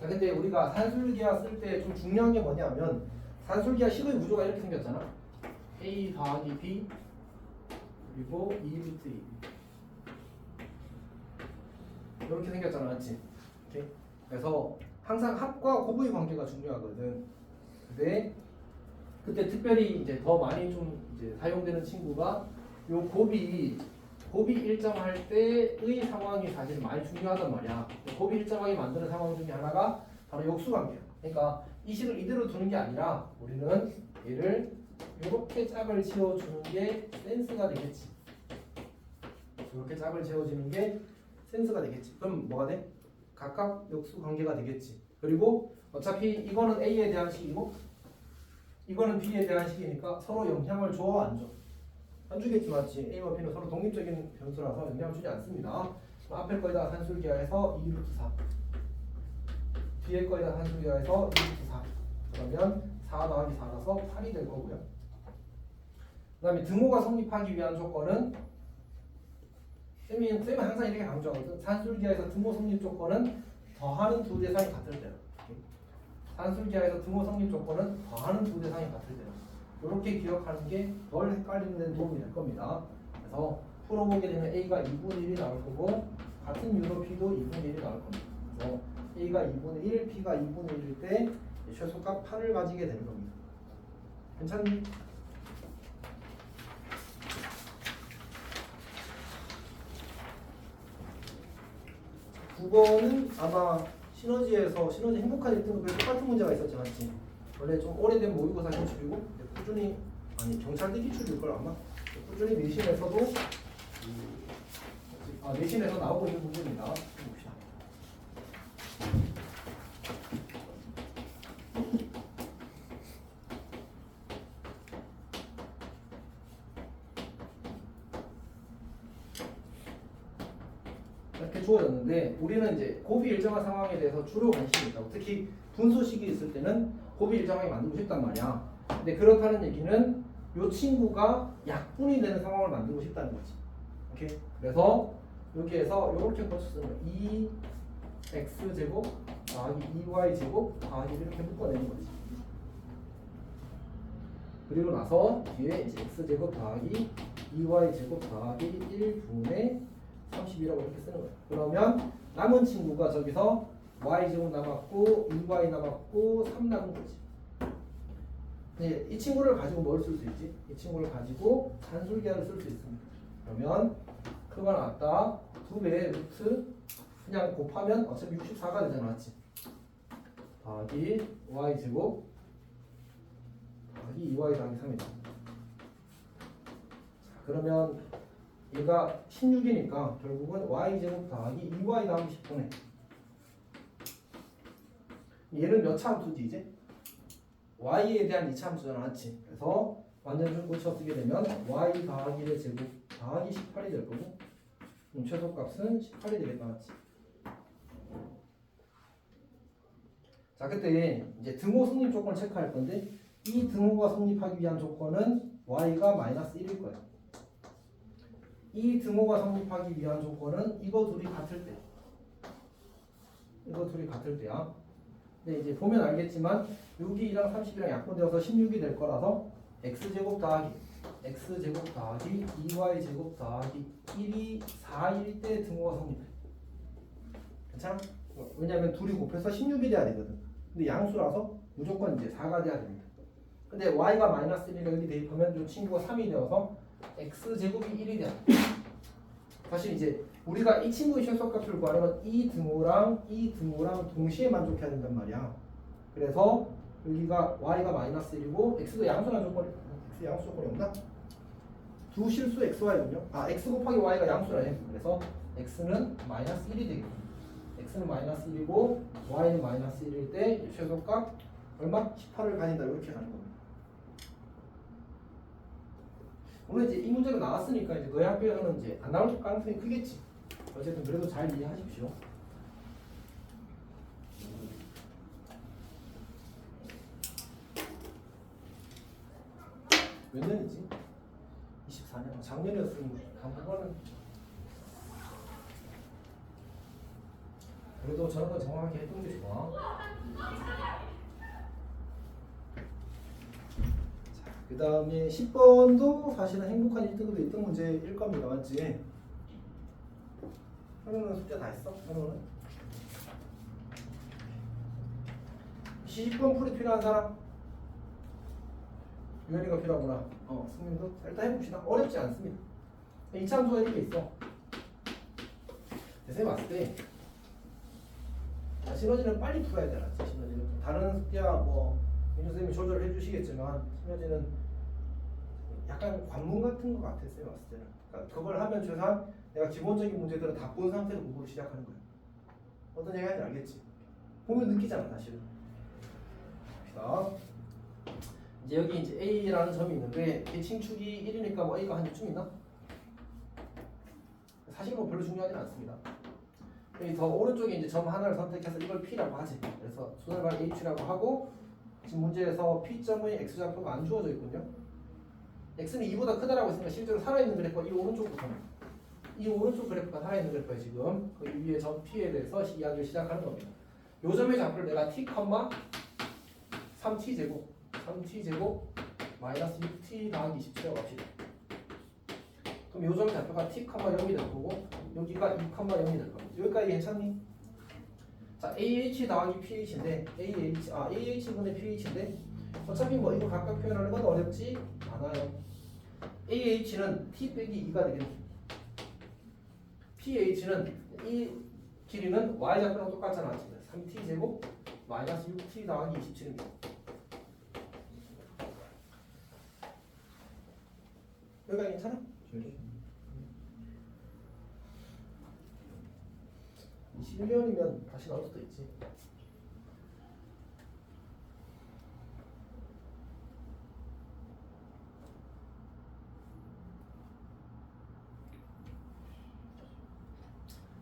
자, 근데 우리가 산술기하 쓸 때 좀 중요한 게 뭐냐면 산술기하 식의 구조가 이렇게 생겼잖아. A 더하기 B 그리고 2루트 2 이렇게 생겼잖아, 맞지? 오케이? 그래서 항상 합과 곱의 관계가 중요하거든. 근데 그때 특별히 이제 더 많이 좀 이제 사용되는 친구가 요 곱이 일정할 때의 상황이 사실 많이 중요하단 말이야. 곱이 일정하게 만드는 상황 중에 하나가 바로 역수관계야. 그러니까 이 식을 이대로 두는 게 아니라 우리는 얘를 이렇게 짝을 지어주는 게 센스가 되겠지. 이렇게 짝을 지어주는 게 센스가 되겠지. 그럼 뭐가 돼? 각각 역수 관계가 되겠지. 그리고 어차피 이거는 A에 대한 식이고 이거는 B에 대한 식이니까 서로 영향을 줘, 안 줘? 안 주겠지, 맞지? A와 B는 서로 독립적인 변수라서 영향을 주지 않습니다. 앞에 거에다가 산술기하해서 2루트 4. 뒤에 거에다 산술기하해서 2루트 4. 그러면 4 더하기 4라서 8이 될 거고요. 그 다음에 등호가 성립하기 위한 조건은 쌤은 항상 이렇게 강조하거든. 산술기하에서 등호 성립 조건은 더하는 두 대상이 같을 때라. 산술기하에서 등호 성립 조건은 더하는 두 대상이 같을 때라. 이렇게 기억하는 게 덜 헷갈리는 데 도움이 될 겁니다. 그래서 풀어보게 되면 A가 2분의 1이 나올 거고 같은 유로 P도 2분의 1이 나올 겁니다. 그래서 A가 2분의 1, B가 2분의 1일 때 최소값 8을 가지게 되는 겁니다. 괜찮니? 국어는 아마 시너지에서 시너지 행복한 1등급에 똑같은 문제가 있었지, 맞지? 원래 좀 오래된 모의고사 기출이고 꾸준히 아니 경찰대 기출일 걸 아마 꾸준히 내신에서도 내신에서 나오고 있는 문제입니다. 봅시다. 이렇게 주어졌는데 우리는 이제 곱이 일정한 상황에 대해서 주로 관심이 있다고. 특히 분수식이 있을 때는 곱이 일정하게 만들고 싶단 말이야. 근데 그렇다는 얘기는 이 친구가 약분이 되는 상황을 만들고 싶다는 거지. 오케이? 그래서 여기에서 이렇게 벌써 쓰는 거야. 2x제곱 더하기 2y제곱 더하기 이렇게 묶어내는 거지. 그리고 나서 뒤에 이제 x제곱 더하기 2y제곱 더하기 1분의 30이라고 이렇게 쓰는 거예요. 그러면 남은 친구가 저기서 y제곱 남았고 2y 남았고 3 남은 거지. 네, 이 친구를 가지고 뭘 쓸 수 있지? 이 친구를 가지고 산술기하를 쓸 수 있습니다. 그러면 그거 나왔다. 2배의 루트 그냥 곱하면 어차피 64가 되잖아, 맞지? 더하기 y제곱 더하기 2y 더하기 3이다. 자, 그러면 얘가 16이니까 결국은 y제곱 더하기 2y 더하기 10분의 얘는 몇 차 함수지 이제? y에 대한 2차 함수잖아, 맞지? 그래서 완전 줄고쳐 쓰게 되면 y 더하기 1의 제곱 더하기 18이 될 거고 최소값은 18이 되겠다, 맞지? 자, 그때 이제 등호 성립 조건을 체크할 건데 이 등호가 성립하기 위한 조건은 y가 마이너스 1일 거야. 이 등호가 성립하기 위한 조건은 이거 둘이 같을 때. 이거 둘이 같을 때야. 근데 이제 보면 알겠지만 여기 2랑 30이랑 약분되어서 16이 될 거라서 x제곱 더하기 2y제곱 더하기 1이 4일 때 등호가 성립해. 괜찮아? 왜냐면 둘이 곱해서 16이 돼야 되거든. 근데 양수라서 무조건 이제 4가 돼야 됩니다. 근데 y가 마이너스 1이라 여기 대입하면 이 친구가 3이 되어서 x제곱이 1이 돼야 돼. 사실 이제 우리가 이 친구의 최소값을 구하려면 이 등호랑 동시에 만족해야 된단 말이야. 그래서 여기가 y가 마이너스 1이고 x도 양수란 조건이 x 양수 조건이 없나? 두 실수 xy군요. x 곱하기 y가 양수라네. 그래서 x는 마이너스 1이 되겠고 x는 마이너스 1이고 y는 마이너스 1일 때 최소값 얼마? 18을 가진다. 이렇게 가는 겁니다. 오늘 이제 이 문제가 나왔으니까 이제 너희 학교에서는 이제 안 나올 가능성이 크겠지. 어쨌든 그래도 잘 이해하십시오. 몇 년이지? 24년. 작년이었으니 한국어는 그래도 저런 거 정확하게 했던 게 좋아. 그 다음에 10번도 사실은 행복한 1등급에 있던 문제일 겁니다. 맞지? 현우는 숙제 다 했어? 현우는? 10번 풀이 필요한 사람? 유현이가 필요하구나. 승민도? 일단 해봅시다. 어렵지 않습니다. 2차 함수가 이렇게 있어. 선생님 봤을 때 시너지는 빨리 풀어야 되나? 시너지는 다른 숙제야 뭐 민주 선생님이 조절해 주시겠지만 시너지는 약간 관문 같은 것 같았어요. 봤을 때는. 그러니까 그걸 하면 최소한 내가 기본적인 문제들은 다 본 상태로 공부를 시작하는 거야. 어떤 얘기 하는지 알겠지? 보면 느끼잖아, 사실은. 봅시다. 이제 여기 이제 A라는 점이 있는데 대칭축이 1이니까 뭐 A가 한 6쯤 있나? 사실 뭐 별로 중요하진 않습니다. 여기 더 오른쪽에 이제 점 하나를 선택해서 이걸 P라고 하지. 그래서 순환발 H라고 하고 지금 문제에서 P점의 X좌표가 안 주어져 있군요. X는 2보다 크다라고 했으니까 실제로 살아있는 그래프가 이 오른쪽부터 이 오른쪽 그래프가 살아있는 그래프예요. 지금 그 위에 점 P에 대해서 이야기를 시작하는 겁니다. 요 점의 좌표를 내가 T, 3T제곱 마이너스 6T 더하기 27이라고 합시다. 그럼 요 점 좌표가 T, 0이 될 거고 여기가 2, 0이 될 겁니다. 여기까지 괜찮니? 자, AH 더하기 PH인데 AH분의 PH인데 어차피 뭐 이거 각각 표현하는 건 어렵지 않아요. AH는 T 빼기 2가 되겠네. PH는 이 길이는 Y좌표랑 똑같잖아. 3T제곱 마이너스 6T 더하기 27입니다. 여기가 괜찮아? 21년이면 다시 나올 수도 있지.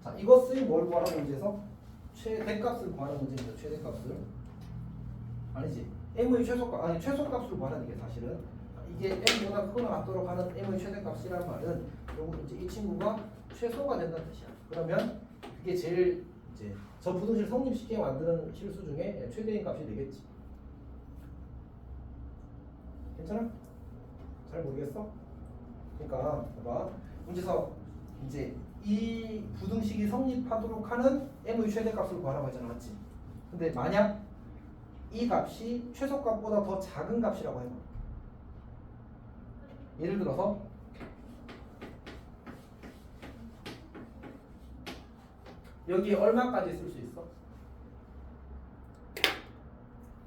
자, 이것을 뭘 구하라는 문제에서 최대값을 구하는 문제입니다. 최대값을 아니지 m의 최소값 아니 최소값을 구하는 게 사실은 이게 m보다 크거나 같도록 하는 m의 최대값이란 말은 요거 이제 이 친구가 최소가 된다는 뜻이야. 그러면 그게 제일 이제 저 부등식 성립시키게 만드는 실수 중에 최대인 값이 되겠지. 괜찮아? 잘 모르겠어? 그러니까 봐봐 문제에서 이제 이 부등식이 성립하도록 하는 m의 최대값을 구하라고 했잖아, 맞지? 근데 만약 이 값이 최소값보다 더 작은 값이라고 해봐. 예를 들어서 여기 얼마까지 쓸 수 있어?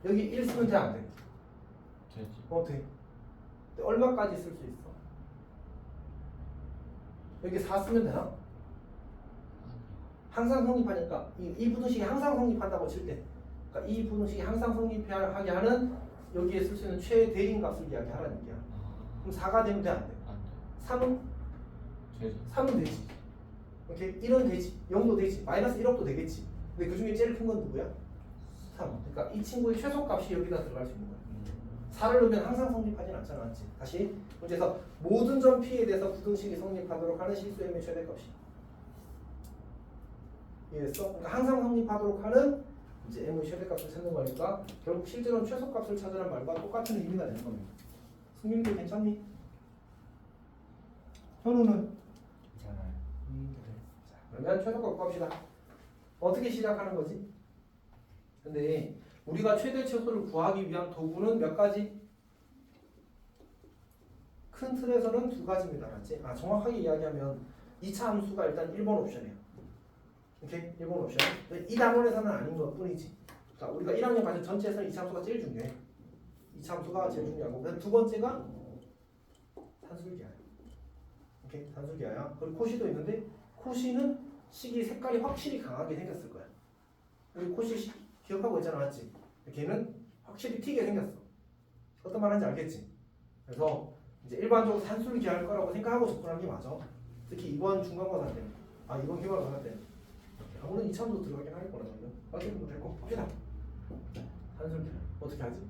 여기 1 쓰면 돼, 안 돼? 되지. 돼. 근데 얼마까지 쓸 수 있어? 여기 4 쓰면 되나? 항상 성립하니까 이 부등식이 항상 성립한다고 칠 때, 그러니까 이 부등식이 항상 성립하게 하는 여기에 쓸 수 있는 최대인 값을 이야기하라는 얘기야. 그럼 4가 되면 돼, 안 돼? 안 돼. 3은? 되지. 3은 되지. 오케이? 1은 되지. 0도 되지. 마이너스 1억도 되겠지. 근데 그 중에 제일 큰 건 누구야? 3. 그러니까 이 친구의 최소값이 여기다 들어갈 수 있는 거야. 4를 넣으면 항상 성립하진 않잖아, 맞지? 다시 문제에서 모든 점 P에 대해서 부등식이 성립하도록 하는 실수 m의 최대값이. 이해했어? 그러니까 항상 성립하도록 하는 이제 m의 최대값을 찾는 거니까 결국 실제로는 최소값을 찾으라는 말과 똑같은 의미가 되는 겁니다. 승민도 괜찮니? 현우는? 괜찮아요. 그래. 자, 그러면 최소값 봅시다. 어떻게 시작하는 거지? 근데 우리가 최대 최소를 구하기 위한 도구는 몇 가지? 큰 틀에서는 두 가지입니다. 맞지? 정확하게 이야기하면 2차 함수가 일단 1번 옵션이에요. 오케이? 1번 옵션. 이 단원에서는 아닌 것 뿐이지. 그러니까 우리가 1학년 과정 전체에서는 2차 함수가 제일 중요해. 2차 함수가 제일 중요하고 그다음 두 번째가 산술기하야. 오케이? 산술기하야. 그리고 코시도 있는데 코시는 식이 색깔이 확실히 강하게 생겼을 거야. 우리 코시 기억하고 있잖아, 맞지? 걔는 확실히 튀게 생겼어. 어떤 말인지 알겠지? 그래서 이제 일반적으로 산술기 할 거라고 생각하고 접근하는 게 맞아. 특히 이번 중간고사 때, 이번 기말고사 때, 물론 2차도 들어가긴 할 거라고요. 어쨌든 뭐 될거 봅시다. 산술기 어떻게 하지?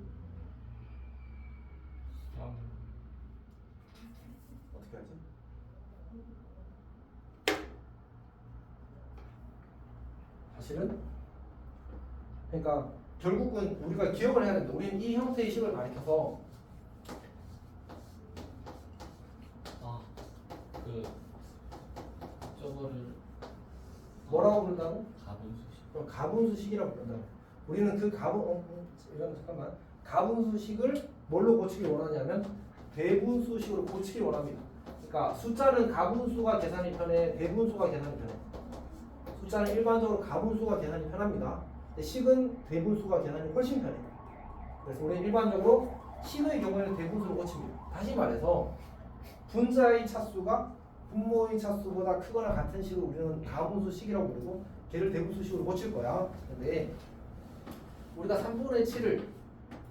어떻게 하지? 사실은 그러니까 결국은 우리가 기억을 해야 된다. 우리는 이 형태의 식을 가리켜서 저거를 뭐라고 부른다고? 가분수식. 가분수식이라고 부른다고. 우리는 그 잠깐만. 가분수식을 뭘로 고치길 원하냐면 대분수식으로 고치길 원합니다. 그러니까 숫자는 가분수가 계산이 편해, 대분수가 계산이 편해. 숫자는 일반적으로 가분수가 계산이 편합니다. 근데 식은 대분수가 계산이 훨씬 편해. 그래서 우리는 일반적으로 식의 경우에는 대분수로 고칩니다. 다시 말해서 분자의 차수가 분모의 차수보다 크거나 같은 식을 우리는 가분수식이라고 부르고 걔를 대분수식으로 고칠 거야. 근데 우리가 3분의 7을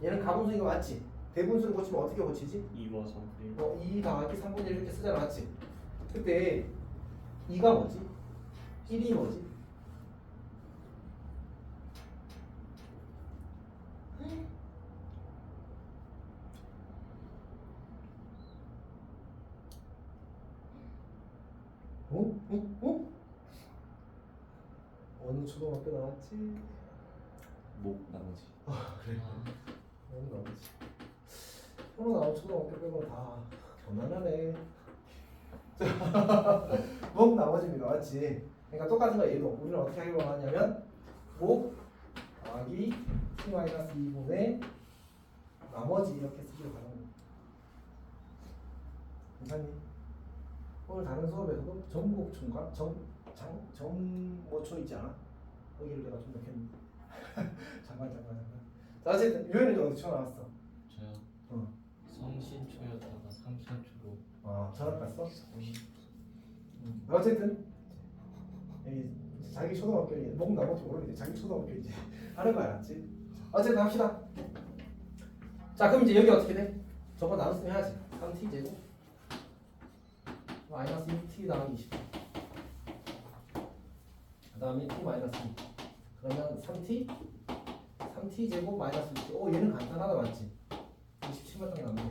얘는 가분수인 거 맞지? 대분수를 고치면 어떻게 고치지? 2와 3분의 1. 2 더하기 3분의 1 이렇게 쓰잖아, 맞지? 그때 2가 뭐지? 1이 뭐지? 어? 어느 초등학교 나왔지? 목 나머지. 그래. 너무 나오지. 서로 나온 초등학교 빼고 다 가난하네. 목 나머지입니다, 맞지? 그러니까 똑같은 거 얘도 우리는 어떻게 하기로 하냐면 목 더하기 t-2분의 나머지 이렇게 쓰기로 하는 거야. 괜찮니? 오늘 다른 수업에서도 전국 총괄 정모초 있지 않아? 거기를 내가 좀 넣겠는데. 잠깐. 자, 어쨌든 유현이 어디 쳐 나왔어? 저요. 성신초였다가 상신초로. 전학 갔어? 어쨌든 여기 자기 초등학교 목 나머지 모르겠지. 자기 초등학교 이제 하는 거야, 알았지? 어쨌든 합시다. 자, 그럼 이제 여기 어떻게 돼? 저거 나눴으면 해야지. 3t 제곱 마이너스 2t 더하기 20. 그 다음에 t 마이너스 2. 그러면 3t 제곱 마이너스 6t. 얘는 간단하다, 맞지? 27만 땅이 남네.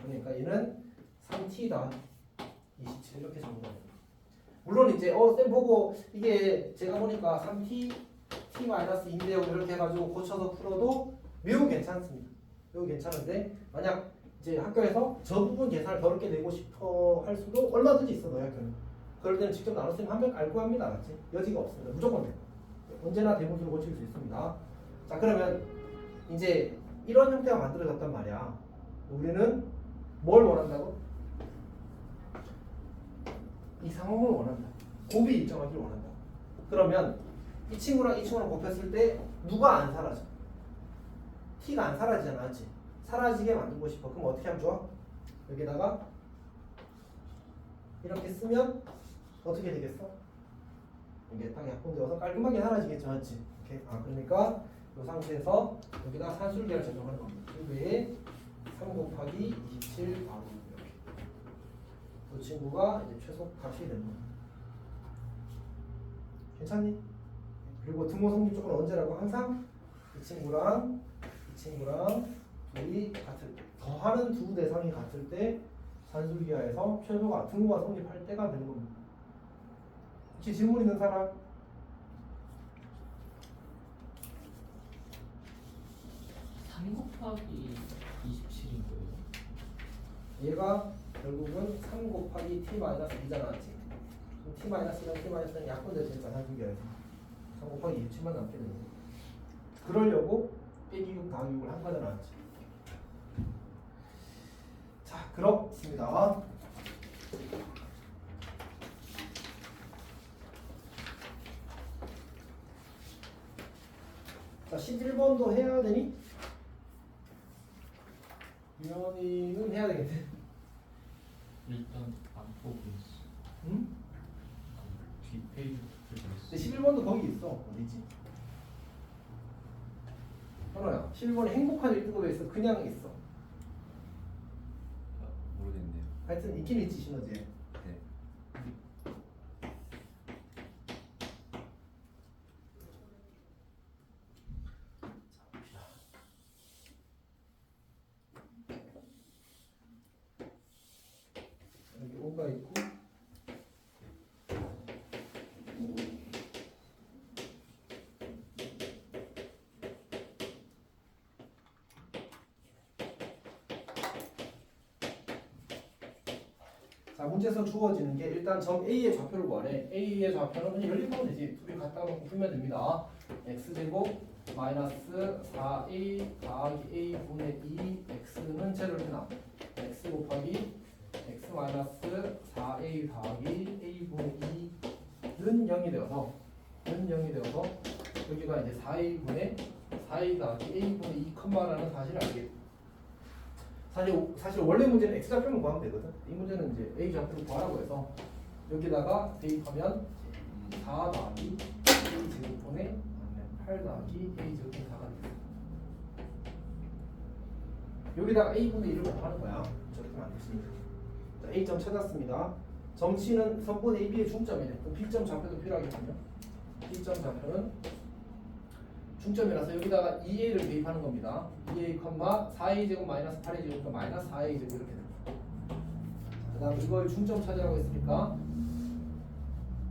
그러니까 얘는 3t 더하기 27 이렇게 적는 거예요. 물론 이제 쌤 보고 이게 제가 보니까 3t t 마이너스 2인데요 이렇게 해가지고 고쳐서 풀어도 매우 괜찮습니다. 매우 괜찮은데 만약 이제 학교에서 저 부분 계산을 더 어렵게 내고 싶어 할 수도 얼마든지 있어, 너희 학교는. 그럴 때는 직접 나눴으면 한 명 알고 합니다, 맞지? 여지가 없습니다. 무조건 돼. 언제나 대분수를 고칠 수 있습니다. 자, 그러면 이제 이런 형태가 만들어졌단 말이야. 우리는 뭘 원한다고? 이 상황을 원한다. 곱이 일정하기를 원한다. 그러면 이 친구랑 이 친구랑 곱했을 때 누가 안 사라져? t가 안 사라지잖아, 맞지? 사라지게 만들고 싶어. 그럼 어떻게 하면 좋아? 여기다가 이렇게 쓰면 어떻게 되겠어? 이게 딱 약분되어서 깔끔하게 사라지겠죠, 맞지? 이렇게. 그러니까 이 상태에서 여기다 산술계를 적용하는 겁니다. 큐브에 3 곱하기 27 바로 이렇게. 이 친구가 이제 최소 값이 되는 겁니다. 괜찮니? 그리고 등호 성립 조건 언제라고? 항상 이 친구랑 둘이 같을 때, 더하는 두 대상이 같을 때 산술기하에서 최소가 등호가 성립할 때가 되는 겁니다. 혹시 질문 있는 사람? 3 곱하기 27인 거예요? 얘가 결국은 3 곱하기 t-2잖아, 맞지? t-1이랑 t-는 약분되니까 산술기하에서 3 곱하기 27만 남게 되는 거야. 그러려고 빼기 6 더하기 6을 한 거잖아, 맞지? 자, 그렇습니다. 자, 11번도 해야 되니? 유연이는 해야 되겠네. 일단 안 보고 있어. 응? 뒷페이지 보고 있어. 근데 11번도 거기 있어. 어디지? 현호야, 11번에 행복한 1등급에 있어? 그냥 있어? 모르겠네요. 하여튼 있긴 있지, 신호지. 네. 여기 5가 있고 자, 문제에서 주어지는 게 일단 점 A의 좌표를 구하래. A의 좌표는 그냥 연립하면 되지. 둘이 갖다 놓고 풀면 됩니다. x제곱 마이너스 4a 더하기 a분의 2 x는 제로 이렇게 나와. x 곱하기 x 마이너스 4a 더하기 a분의 2는 0이 되어서 여기가 이제 4a분의 4a 더하기 a분의 2 컴마라는 사실을 알게 돼. 사실 원래 문제는 x 좌표만 구하면 되거든. 이 문제는 이제 a 좌표를 구하라고 해서 여기다가 대입하면 4 더하기 a 제곱분의 8 더하기 a 제곱분의 4가 되겠습니다. 여기다가 a분의 1을 곱하는 거야. 저렇게 만들었습니다. 자, a점 찾았습니다. 점치는 선분 AB의 중점이네. 그럼 B점 좌표도 필요하겠군요. B점 좌표는 중점이라서 여기다가 2a를 대입하는 겁니다. 2a, 4a 제곱 마이너스 8a 제곱이니까 마이너스 4a 제곱 이렇게 됩니다. 그 다음 이걸 중점 찾으라고 했으니까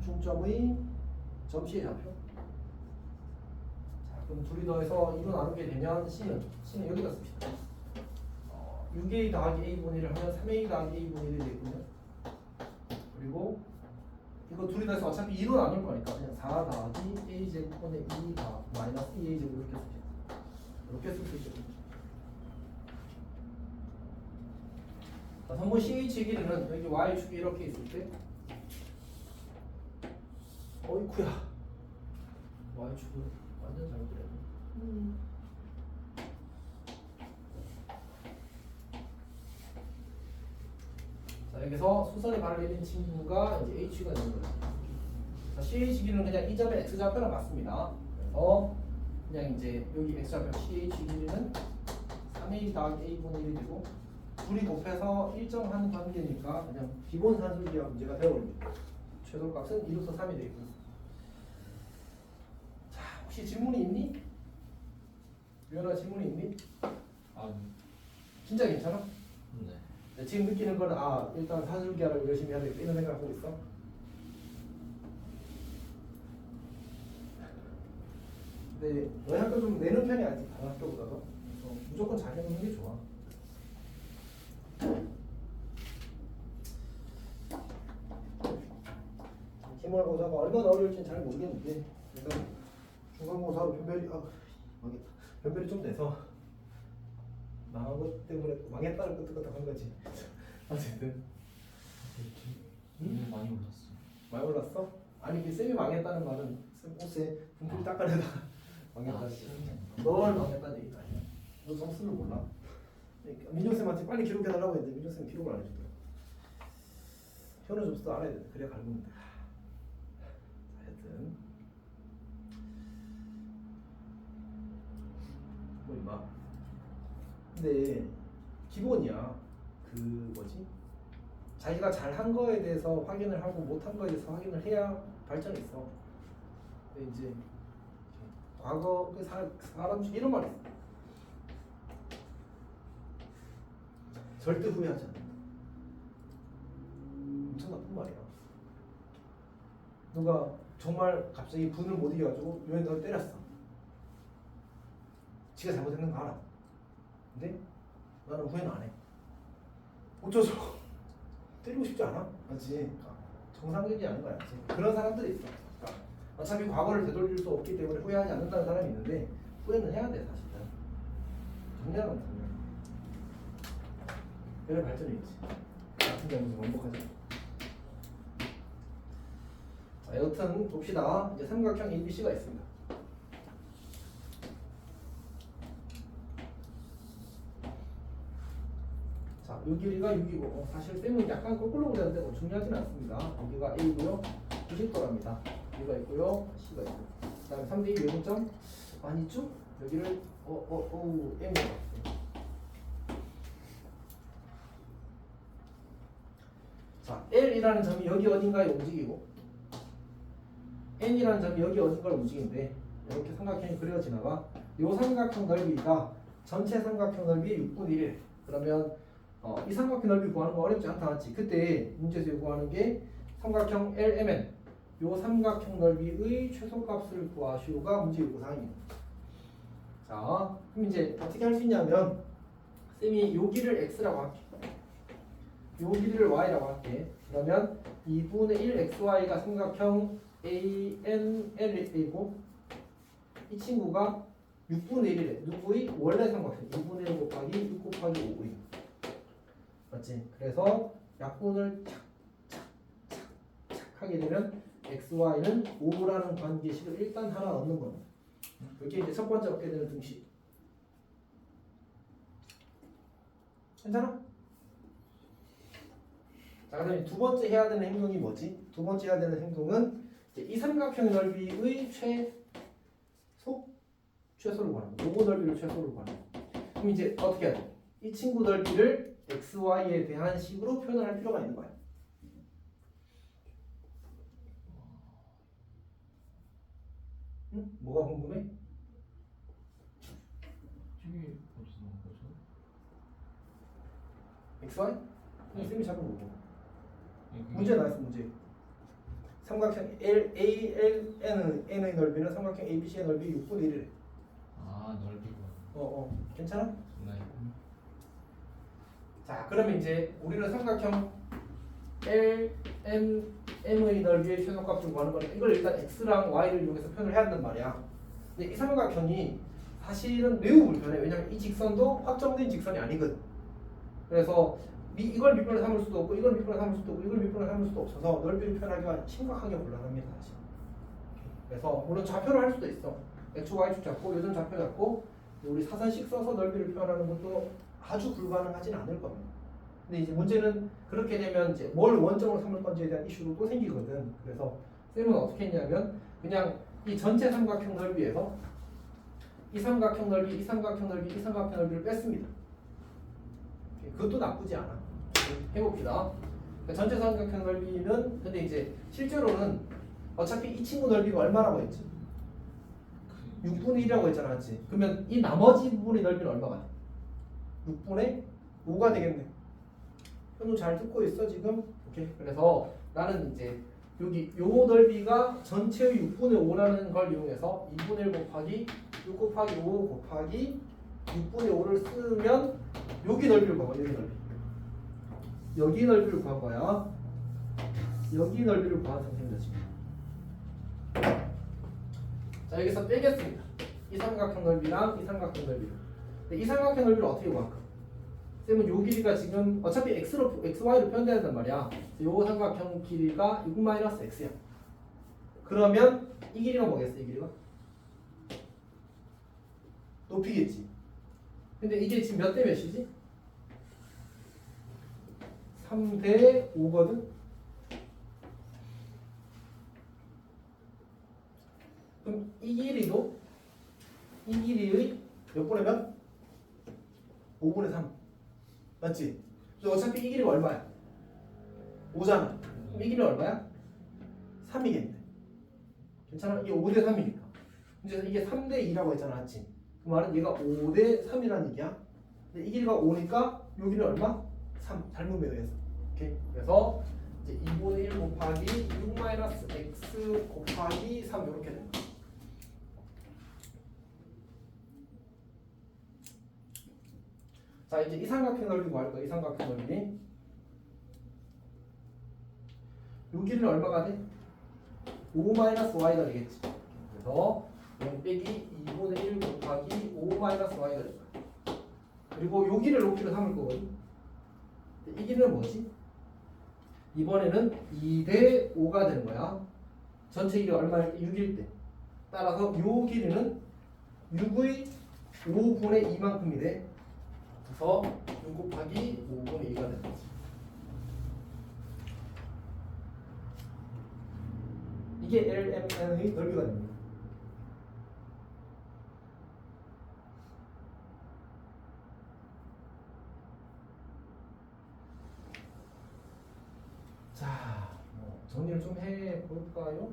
중점의 점씨의 좌표. 자, 그럼 둘이 더해서 2로 나누게 되면 C는 여기다 씁시다. 6a 더하기 a분의 1을 하면 3a 더하기 a분의 1이 되거든요. 그리고 이거 둘이 더해서 어차피 2로 나눌 거니까 그냥 4 더하기 a 제곱분의 2 다 마이너스 2a 제곱 이렇게 씁시다. 이렇게 쓸 수 있죠. 자, 선분 CH의 길이는 여기 y축이 이렇게 있을 때 어이쿠야 y축을 완전 잘못 그렸네. 자, 여기서 수선에 발을 내린 친구가 이제 h가 되는 거죠. 자, CH 길이는 그냥 이 점의 x 좌표랑 맞습니다. 그래서 그냥 이제 여기 x 좌표 CH 길이는 3a 더하기 a분의 1이 되고 둘이 곱해서 일정한 관계니까 그냥 기본 산술기하 문제가 되어버립니다. 최소값은 2루트 3이 되겠고. 자, 혹시 질문이 있니? 유연아 질문이 있니? 아, 진짜 괜찮아? 네. 네, 지금 느끼는 거는 일단 산술기하를 열심히 해야 되겠다 이런 생각하고 있어? 근데 너희 학교 좀 내는 편이 아니지 다른 학교보다도. 무조건 잘 해놓는 게 좋아. 기말고사가 얼마나 어려울지는 잘 모르겠는데 일단 중간고사로 변별이 좀 돼서 망한 것 때문에 망했다는 끄떡끄떡한 거지. 어쨌든 많이 올랐어. 많이 올랐어? 아니 그 쌤이 망했다는 말은 쌤 옷에 분필 닦아내다 망했다. 널 망했다는 얘기가 아니야. 너 점수를 몰라. 민정쌤한테 빨리 기록해달라고 했는데 민정쌤 기록을 안 해주더라. 현우 점수도 알아야 돼. 그래야 갈구는데. 하여튼 뭐 임마. 근데 기본이야. 그 뭐지? 자기가 잘한 거에 대해서 확인을 하고 못한 거에 대해서 확인을 해야 발전이 있어. 근데 이제 과거 그 사람 중에 이런 말이 있어. 절대 후회하지 않는다. 엄청 나쁜 말이야. 누가 정말 갑자기 분을 못 이겨가지고 유엔더를 때렸어. 지가 잘못했는 거 알아. 근데 나는 후회는 안 해. 어쩌죠? 때리고 싶지 않아? 맞지? 그러니까 정상적이지 않은 거야. 맞지? 그런 사람들이 있어. 그러니까 어차피 과거를 되돌릴 수 없기 때문에 후회하지 않는다는 사람이 있는데 후회는 해야 돼 사실은. 정리하는 거야. 그래 발전이 있지. 같은 점에서 원복하자. 자, 여튼 봅시다. 이제 삼각형 ABC가 있습니다. 자, 요 길이가 6이고 사실 쌤은 약간 거꾸로 그렸는데 뭐 중요하진 않습니다. 여기가 A고요. 90도랍니다. B가 있고요. C가 있고. 그 다음에 3대2 외분점 아니죠? 여기를 M이라고. 자, L이라는 점이 여기 어딘가에 움직이고 N이라는 점이 여기 어딘가를 움직이는데 이렇게 삼각형이 그려지나가 이 삼각형 넓이가 전체 삼각형 넓이의 6분의 1. 그러면 이 삼각형 넓이 구하는 거 어렵지 않다 맞지? 그때 문제에서 요구하는 게 삼각형 LMN 요 삼각형 넓이의 최소값을 구하시오가 문제 요구사항입니다. 자, 그럼 이제 어떻게 할 수 있냐면 쌤이 요 길을 x라고 할게. 요 길이를 y라고 할게. 그러면 2분의 1 xy가 삼각형 ANL이고 이 친구가 6분의 1이래. 누구의? 원래 삼각형 2분의 1 곱하기 6 곱하기 5의. 맞지? 그래서 약분을 착착착착 하게 되면 xy는 5라는 관계식을 일단 하나 넣는 겁니다. 이게 이제 첫 번째 얻게 되는 등식. 괜찮아? 자, 그다음에 두 번째 해야 되는 행동이 뭐지? 두 번째 해야 되는 행동은 이제 이 삼각형 넓이의 최소를 구하는 거. 요거 넓이를 최소를 구하는 거. 그럼 이제 어떻게 해야 돼? 이 친구 넓이를 xy에 대한 식으로 표현할 필요가 있는 거야. 응? 뭐가 궁금해? 저게 어디서 나온 거죠? xy? 쌤이 잡은 거고. 그게 문제 나왔어 문제. 삼각형 N의 넓이는 삼각형 ABC의 넓이 6분의 1이래. 넓이고. 괜찮아? 네. 자 그러면 이제 우리는 삼각형 M의 넓이의 최소값을 구하는 거니까 이걸 일단 x랑 y를 이용해서 표현을 해야 한단 말이야. 근데 이 삼각형이 사실은 매우 불편해. 왜냐면 이 직선도 확정된 직선이 아니거든. 그래서 이걸 밑변에 삼을 수도 없고 이걸 밑변에 삼을 수도 없고 이걸 밑변에 삼을 수도 없어서 넓이를 표현하기가 심각하게 곤란합니다 사실. 그래서 물론 좌표를 할 수도 있어. x, y축 잡고 요점 좌표 잡고 우리 사선식 써서 넓이를 표현하는 것도 아주 불가능하진 않을 겁니다. 근데 이제 문제는 그렇게 되면 이제 뭘 원점으로 삼을 건지에 대한 이슈도 또 생기거든. 그래서 쌤은 어떻게 했냐면 그냥 이 전체 삼각형 넓이에서 이 삼각형 넓이, 이 삼각형 넓이, 이 삼각형 넓이를 뺐습니다. 그것도 나쁘지 않아. 해봅시다. 그러니까 전체 삼각형 넓이는 근데 이제 실제로는 어차피 이 친구 넓이가 얼마라고 했지? 6분의 1이라고 했잖아, 맞지? 그러면 이 나머지 부분의 넓이는 얼마가 돼? 6분의 5가 되겠네. 현우 잘 듣고 있어 지금? 오케이. 그래서 나는 이제 여기 요 넓이가 전체의 6분의 5라는 걸 이용해서 2분의 1 곱하기 6 곱하기 5 곱하기 6분의 5를 쓰면 여기 넓이를 구한 거야. 여기 넓이. 여기 넓이를 구한 거야. 여기 넓이를 구한 상태입니다 지금. 자 여기서 빼겠습니다. 이 삼각형 넓이랑 이 삼각형 넓이를. 이 삼각형 넓이를 어떻게 구할까? 쌤은 요 길이가 지금 어차피 x로 xy로 표현돼야 된단 말이야. 요 삼각형 길이가 6-x야. 그러면 이 길이가 뭐겠어? 이 길이가 높이겠지. 근데 이게 지금 몇 대 몇이지? 3대 5거든. 그럼 이 길이도 이 길이의 몇 분의 몇? 5분의 3 맞지? 근데 어차피 이 길이가 얼마야? 5잖아. 그럼 이 길이는 얼마야? 3이겠네. 괜찮아? 이게 5대 3이니까. 이제 이게 3대 2라고 했잖아, 맞지? 그 말은 얘가 5대 3이라는 얘기야. 근데 이 길이가 5니까 이 길이는 얼마? 3. 닮은 매도해서. 오케이. 그래서 이제 2분의 1 곱하기 6-x 곱하기 3 이렇게 됩니다. 자 이제 이 삼각형 넓이 구할 거야. 이 삼각형 넓이. 요 길이는 얼마가 돼? 5-y가 되겠지. 그래서 0 빼기 2분의 1 곱하기 5-y가 될 거야. 그리고 요 길을 높이로 삼을 거거든. 이 길이는 뭐지? 이번에는 2대 5가 되는 거야. 전체 길이가 얼마일 때? 6일 때. 따라서 요 길이는 6의 5분의 2만큼이 돼. 그래서 6 곱하기 5분의 2가 되는 거지. 이게 LMN의 넓이가 됩니다. 자, 정리를 좀 해볼까요?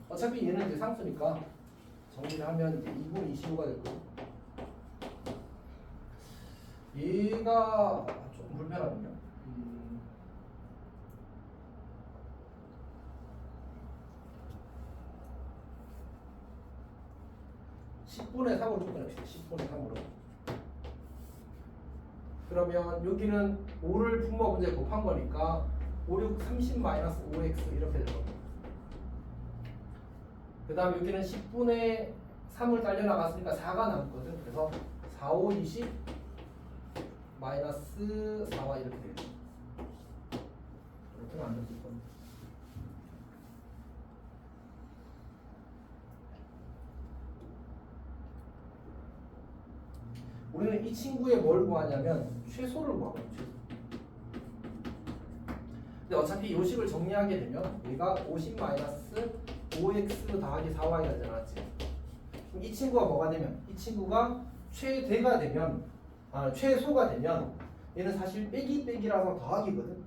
어차피 얘는 이제 상수니까 정리를 하면 이제 2분 25가 될 거고. 얘가 조금 불편하군요. 10분의 3으로 접근합시다. 10분의 3으로. 그러면 여기는 5를 분모 문제 곱한 거니까 5, 6, 30-5x 이렇게 될 겁니다. 그 다음 여기는 10분의 3을 딸려나갔으니까 4가 남거든. 그래서 4, 5, 20 마이너스 4y 이렇게 되겠죠. 이렇게는 안 됐을 겁니다. 우리는 이 친구의 뭘 구하냐면 최소를 구하거든요. 최소. 근데 어차피 이 식을 정리하게 되면 얘가 50-5x 더하기 4y가 되잖아. 그럼 이 친구가 뭐가 되면? 이 친구가 최대가 되면 최소가 되면 얘는 사실 빼기 빼기라서 더하기거든.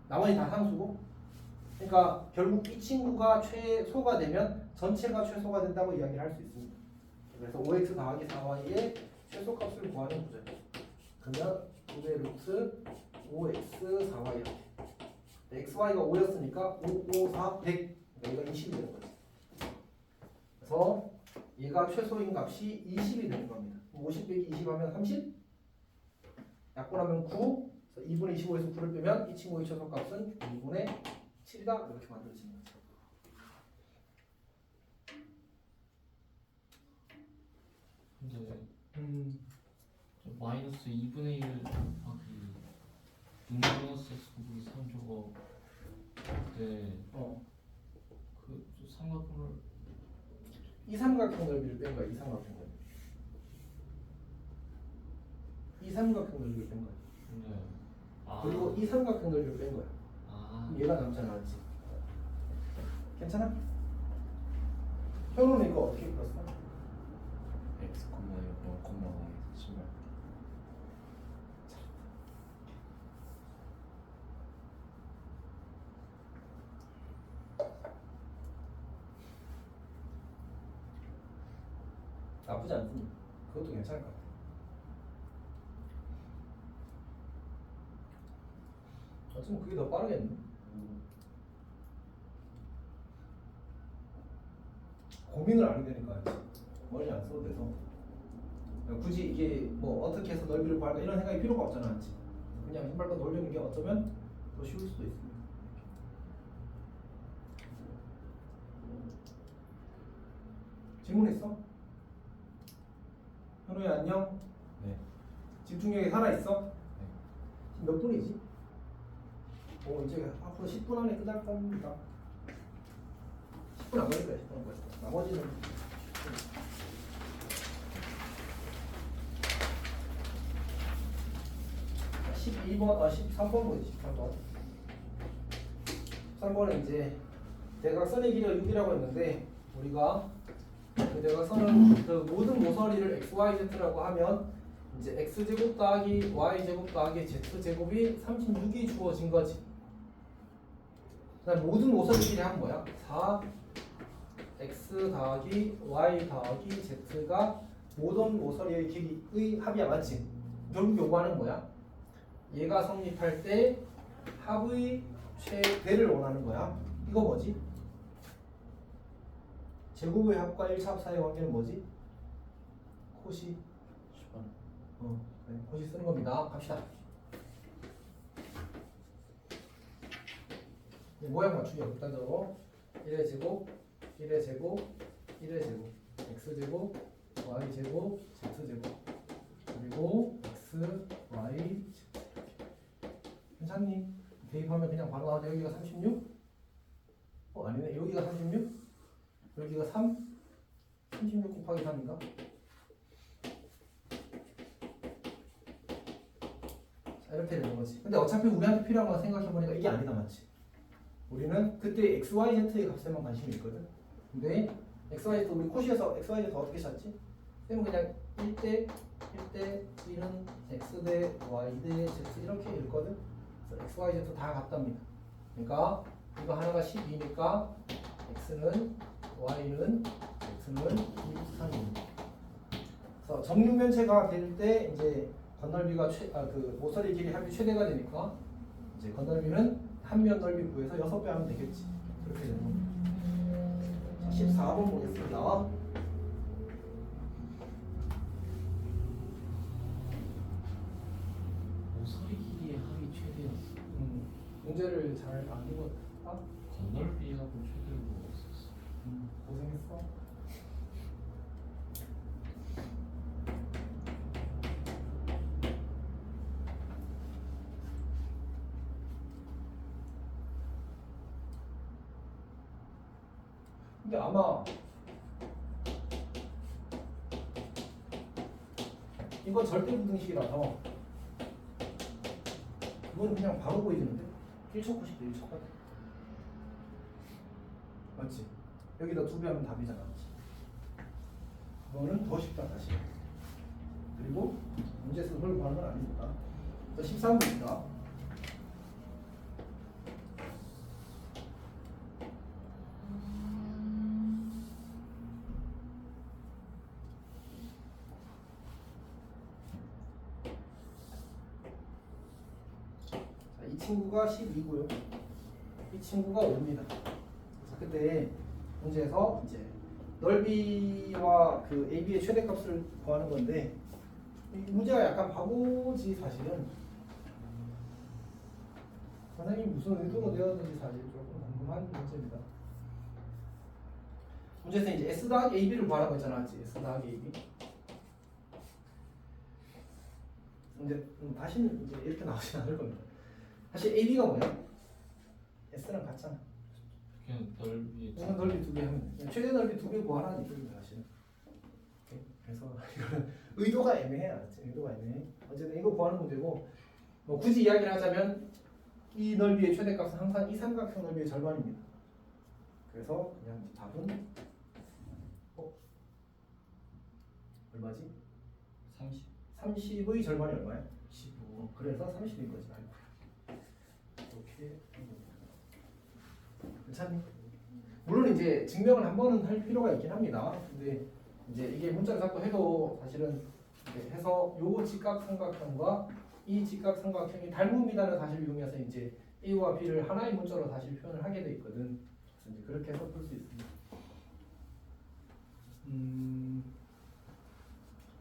나머지 다 상수고. 그러니까 결국 이 친구가 최소가 되면 전체가 최소가 된다고 이야기를 할 수 있습니다. 그래서 5x 더하기 4y의 최소값을 구하는 구조예요. 그러면 2의 루트 5x 4y 이렇게. xy가 5였으니까 5, 5, 4, 100. 그러니까 이건 20이 되는 거지. 그래서 얘가 최소인 값이 20이 되는 겁니다. 50 빼기 20 하면 30? 약분하면 9. 그래서 2분의 25에서 9를 빼면 이 친구의 최소값은 2분의 7이다. 이렇게 만들어지는 거죠. 근데 저 마이너스 2분의 1 곱하기 6 마이너스 x 곱하기 3 저거 그때 그 삼각형을 이 삼각형 넓이를 뺀 거야. 이 삼각형 넓이. 이 삼각형 넓이를 뺀 거야. 근데 그리고 이 삼각형 넓이를 뺀 거야. 그럼 얘가 남잖아, 맞지? 괜찮아? 현우는 이거 어떻게 풀었어? x, 0, 0, 신발. 나쁘지 않습니다. 그것도 괜찮을 것 같아. 어쩌면 그게 더 빠르겠네. 고민을 안 해도 되니까 머리 안 써도 돼서 굳이 이게 뭐 어떻게 해서 넓이를 구할까 이런 생각이 필요가 없잖아. 그냥 신발끈 돌리는 게 어쩌면 더 쉬울 수도 있습니다. 질문 있어? 현우야 안녕? 네. 집중력이 살아있어? 네. 지금 몇 분이지? 이제 앞으로 10분 안에 끝날 겁니다. 10분 안 걸릴 거야. 10분 안 걸릴 거야. 나머지는 12번, 13번 보이지? 13번. 13번은 이제 대각선의 길이가 6이라고 했는데 우리가 그 대각선은 그 모든 모서리를 xyz라고 하면 이제 x제곱 더하기 y제곱 더하기 z제곱이 36이 주어진 거지. 그다음 모든 모서리 길이 하면 뭐야? 4 x 더하기 y 더하기 z가 모든 모서리의 길이의 합이야, 맞지? 결국 요구하는 뭐야? 얘가 성립할 때 합의 최대를 원하는 거야. 이거 뭐지? 제곱의 합과 1차 합 사이의 관계는 뭐지? 코시. 그래, 코시 쓰는 겁니다. 갑시다. 모양 맞추기 극단적으로 1의 제곱, 1의 제곱, 1의 제곱, x제곱, y제곱, z제곱 그리고 x, y, z 괜찮니? 대입하면 그냥 바로 나오죠. 여기가 36? 아니네. 여기가 36? 여기가 3? 36 곱하기 3인가? 자, 이렇게 되는 거지. 근데 어차피 우리한테 필요한 거 생각해보니까 이게 아니다, 맞지? 우리는 그때 XYZ의 값에만 관심이 있거든. 근데 XYZ 우리 코시에서 XYZ 어떻게 찾지? 쌤은 그냥 1대 1은 X 대 Y 대 Z 이렇게 읽거든. 그래서 XYZ 다 같답니다. 그러니까 이거 하나가 12니까 X는 Y는 Z는 2루트3입니다. 그래서 정육면체가 될 때 이제 건널비가 그 모서리 길이 합이 최대가 되니까 이제 건널비는 한 면 넓이 구해서 6배 하면 되겠지. 그렇게 되는 겁니다. 14번 보겠습니다. 모서리 길이의 합이 최대였어. 문제를 잘 안 읽었다? 건널비하고 최대를 모았었어. 고생했어. 근데 아마 이건 절대 부등식이라서 이건 그냥 바로 보이는데 1차 코식도 1차 같아. 맞지? 여기다 2배 하면 답이잖아. 그거는 더 쉽다 다시. 그리고 문제 쓰고 그걸 구하는 건 아닙니다. 13번입니다. 이 친구가 12고요. 이 친구가 5입니다. 그때 문제에서 이제 넓이와 그 AB의 최대값을 구하는 건데 이 문제가 약간 바보지 사실은. 선생님이 무슨 의도가 되었는지 사실 조금 궁금한 문제입니다. 문제에서 이제 S 더하기 AB를 구하라고 했잖아. S 더하기 AB. 근데 다시는 이제 이렇게 나오진 않을 겁니다. 사실 AB가 뭐야? S랑 같잖아. 그냥 넓이 이건 넓이 2개 하면 돼. 최대 넓이 2개 구하라는 얘기입니다, 사실은. 오케이? 그래서 이거는 의도가 애매해, 알았지? 의도가 애매해. 어쨌든 이거 구하는 문제고, 뭐 굳이 이야기를 하자면 이 넓이의 최대값은 항상 이 삼각형 넓이의 절반입니다. 그래서 그냥 답은 얼마지? 30 30의 절반이 얼마야? 15 그래서 30인 거지. 아이고. 이렇게 괜찮니? 물론 이제 증명을 한 번은 할 필요가 있긴 합니다. 근데 이제 이게 문자를 자꾸 해도 사실은 이제 해서 요 직각삼각형과 이 직각삼각형이 닮음이라는 사실을 이용해서 이제 A와 B를 하나의 문자로 다시 표현을 하게 돼 있거든. 그래서 이제 그렇게 해서 풀 수 있습니다.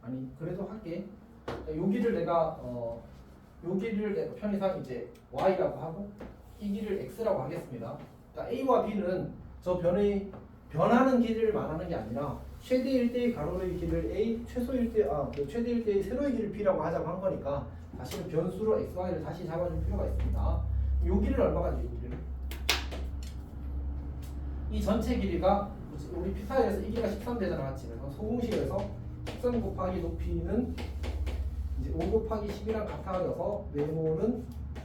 아니 그래도 할게. 여기를 내가 여기를 내가 편의상 이제 y라고 하고 이 길을 x라고 하겠습니다. 그러니까 a와 b는 저 변하는 길을 말하는 게 아니라 최대 1대의 가로의 길을 a, 최소 1대 최대 1대의 세로의 길을 b라고 하자고 한 거니까 사실은 변수로 x, y를 다시 잡아줄 필요가 있습니다. 요 길을 얼마가 돼? 요 길을 이 전체 길이가 우리 피타에서 이 길이가 13대잖아, 맞지? 그래서 소공식에서 13 곱하기 높이는 이제 5 곱하기 10이랑 같아져서 네모는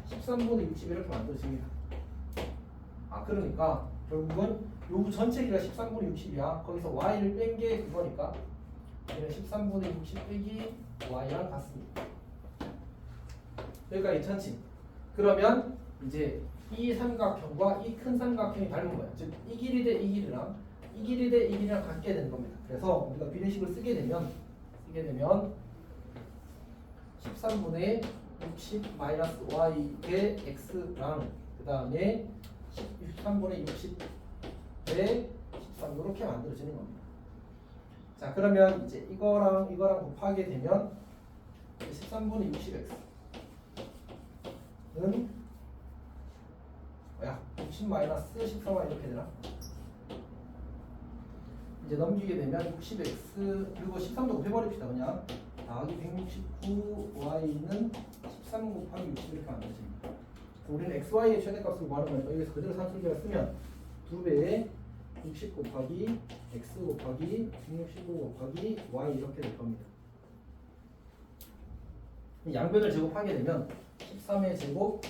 13분의 60 이렇게 만들어집니다. 그러니까 결국은 요 전체 길이가 13분의 60이야. 거기서 y를 뺀 게 그거니까 얘는 13분의 60 빼기 y랑 같습니다. 여기까지 괜찮지? 그러면 이제 이 삼각형과 이 큰 삼각형이 닮은 거야. 즉 이 길이 대 이 길이랑 이 길이 대 이 길이랑 같게 되는 겁니다. 그래서 우리가 비례식을 쓰게 되면 13분의 60 마이너스 y 대 x랑 그 다음에 13분의 60 대 13 이렇게 만들어지는 겁니다. 자 그러면 이제 이거랑 곱하게 되면 13분의 60x는 뭐야? 60 마이너스 14y 이렇게 되나? 이제 넘기게 되면 60x 그리고 13도 곱해버립시다. 그냥 더하기 169y는 13 곱하기 60 이렇게 만들어집니다. 우리는 xy의 최대값을 구하는 거니까 여기서 그대로 산술기를 쓰면 2배의 60 곱하기 x 곱하기 165 곱하기 y 이렇게 될 겁니다. 양변을 제곱하게 되면 13의 제곱,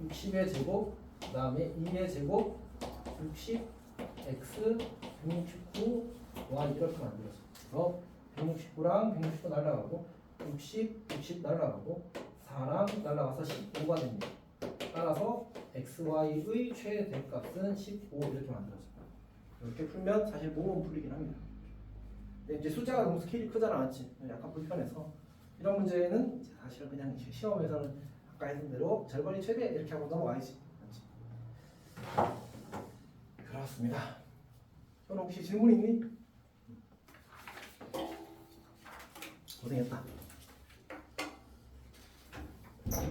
60의 제곱, 그 다음에 2의 제곱, 60, x, 169, y 이렇게 만들어져. 그래서 169랑 169 날라가고 60 날라가고 4랑 날라가서 15가 됩니다. 따라서 xy의 최대값은 15 이렇게 만들어져. 이렇게 풀면 사실 몸은 풀리긴 합니다. 근데 이제 숫자가 너무 스케일이 크잖아, 맞지? 약간 불편해서 이런 문제는 이제 사실은 그냥 시험에서는 아까 했던 대로 절반이 최대 이렇게 하고 넘어가야지, 맞지? 그렇습니다. 현우 혹시 질문 있니? 고생했다.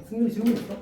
승민이 질문 있어?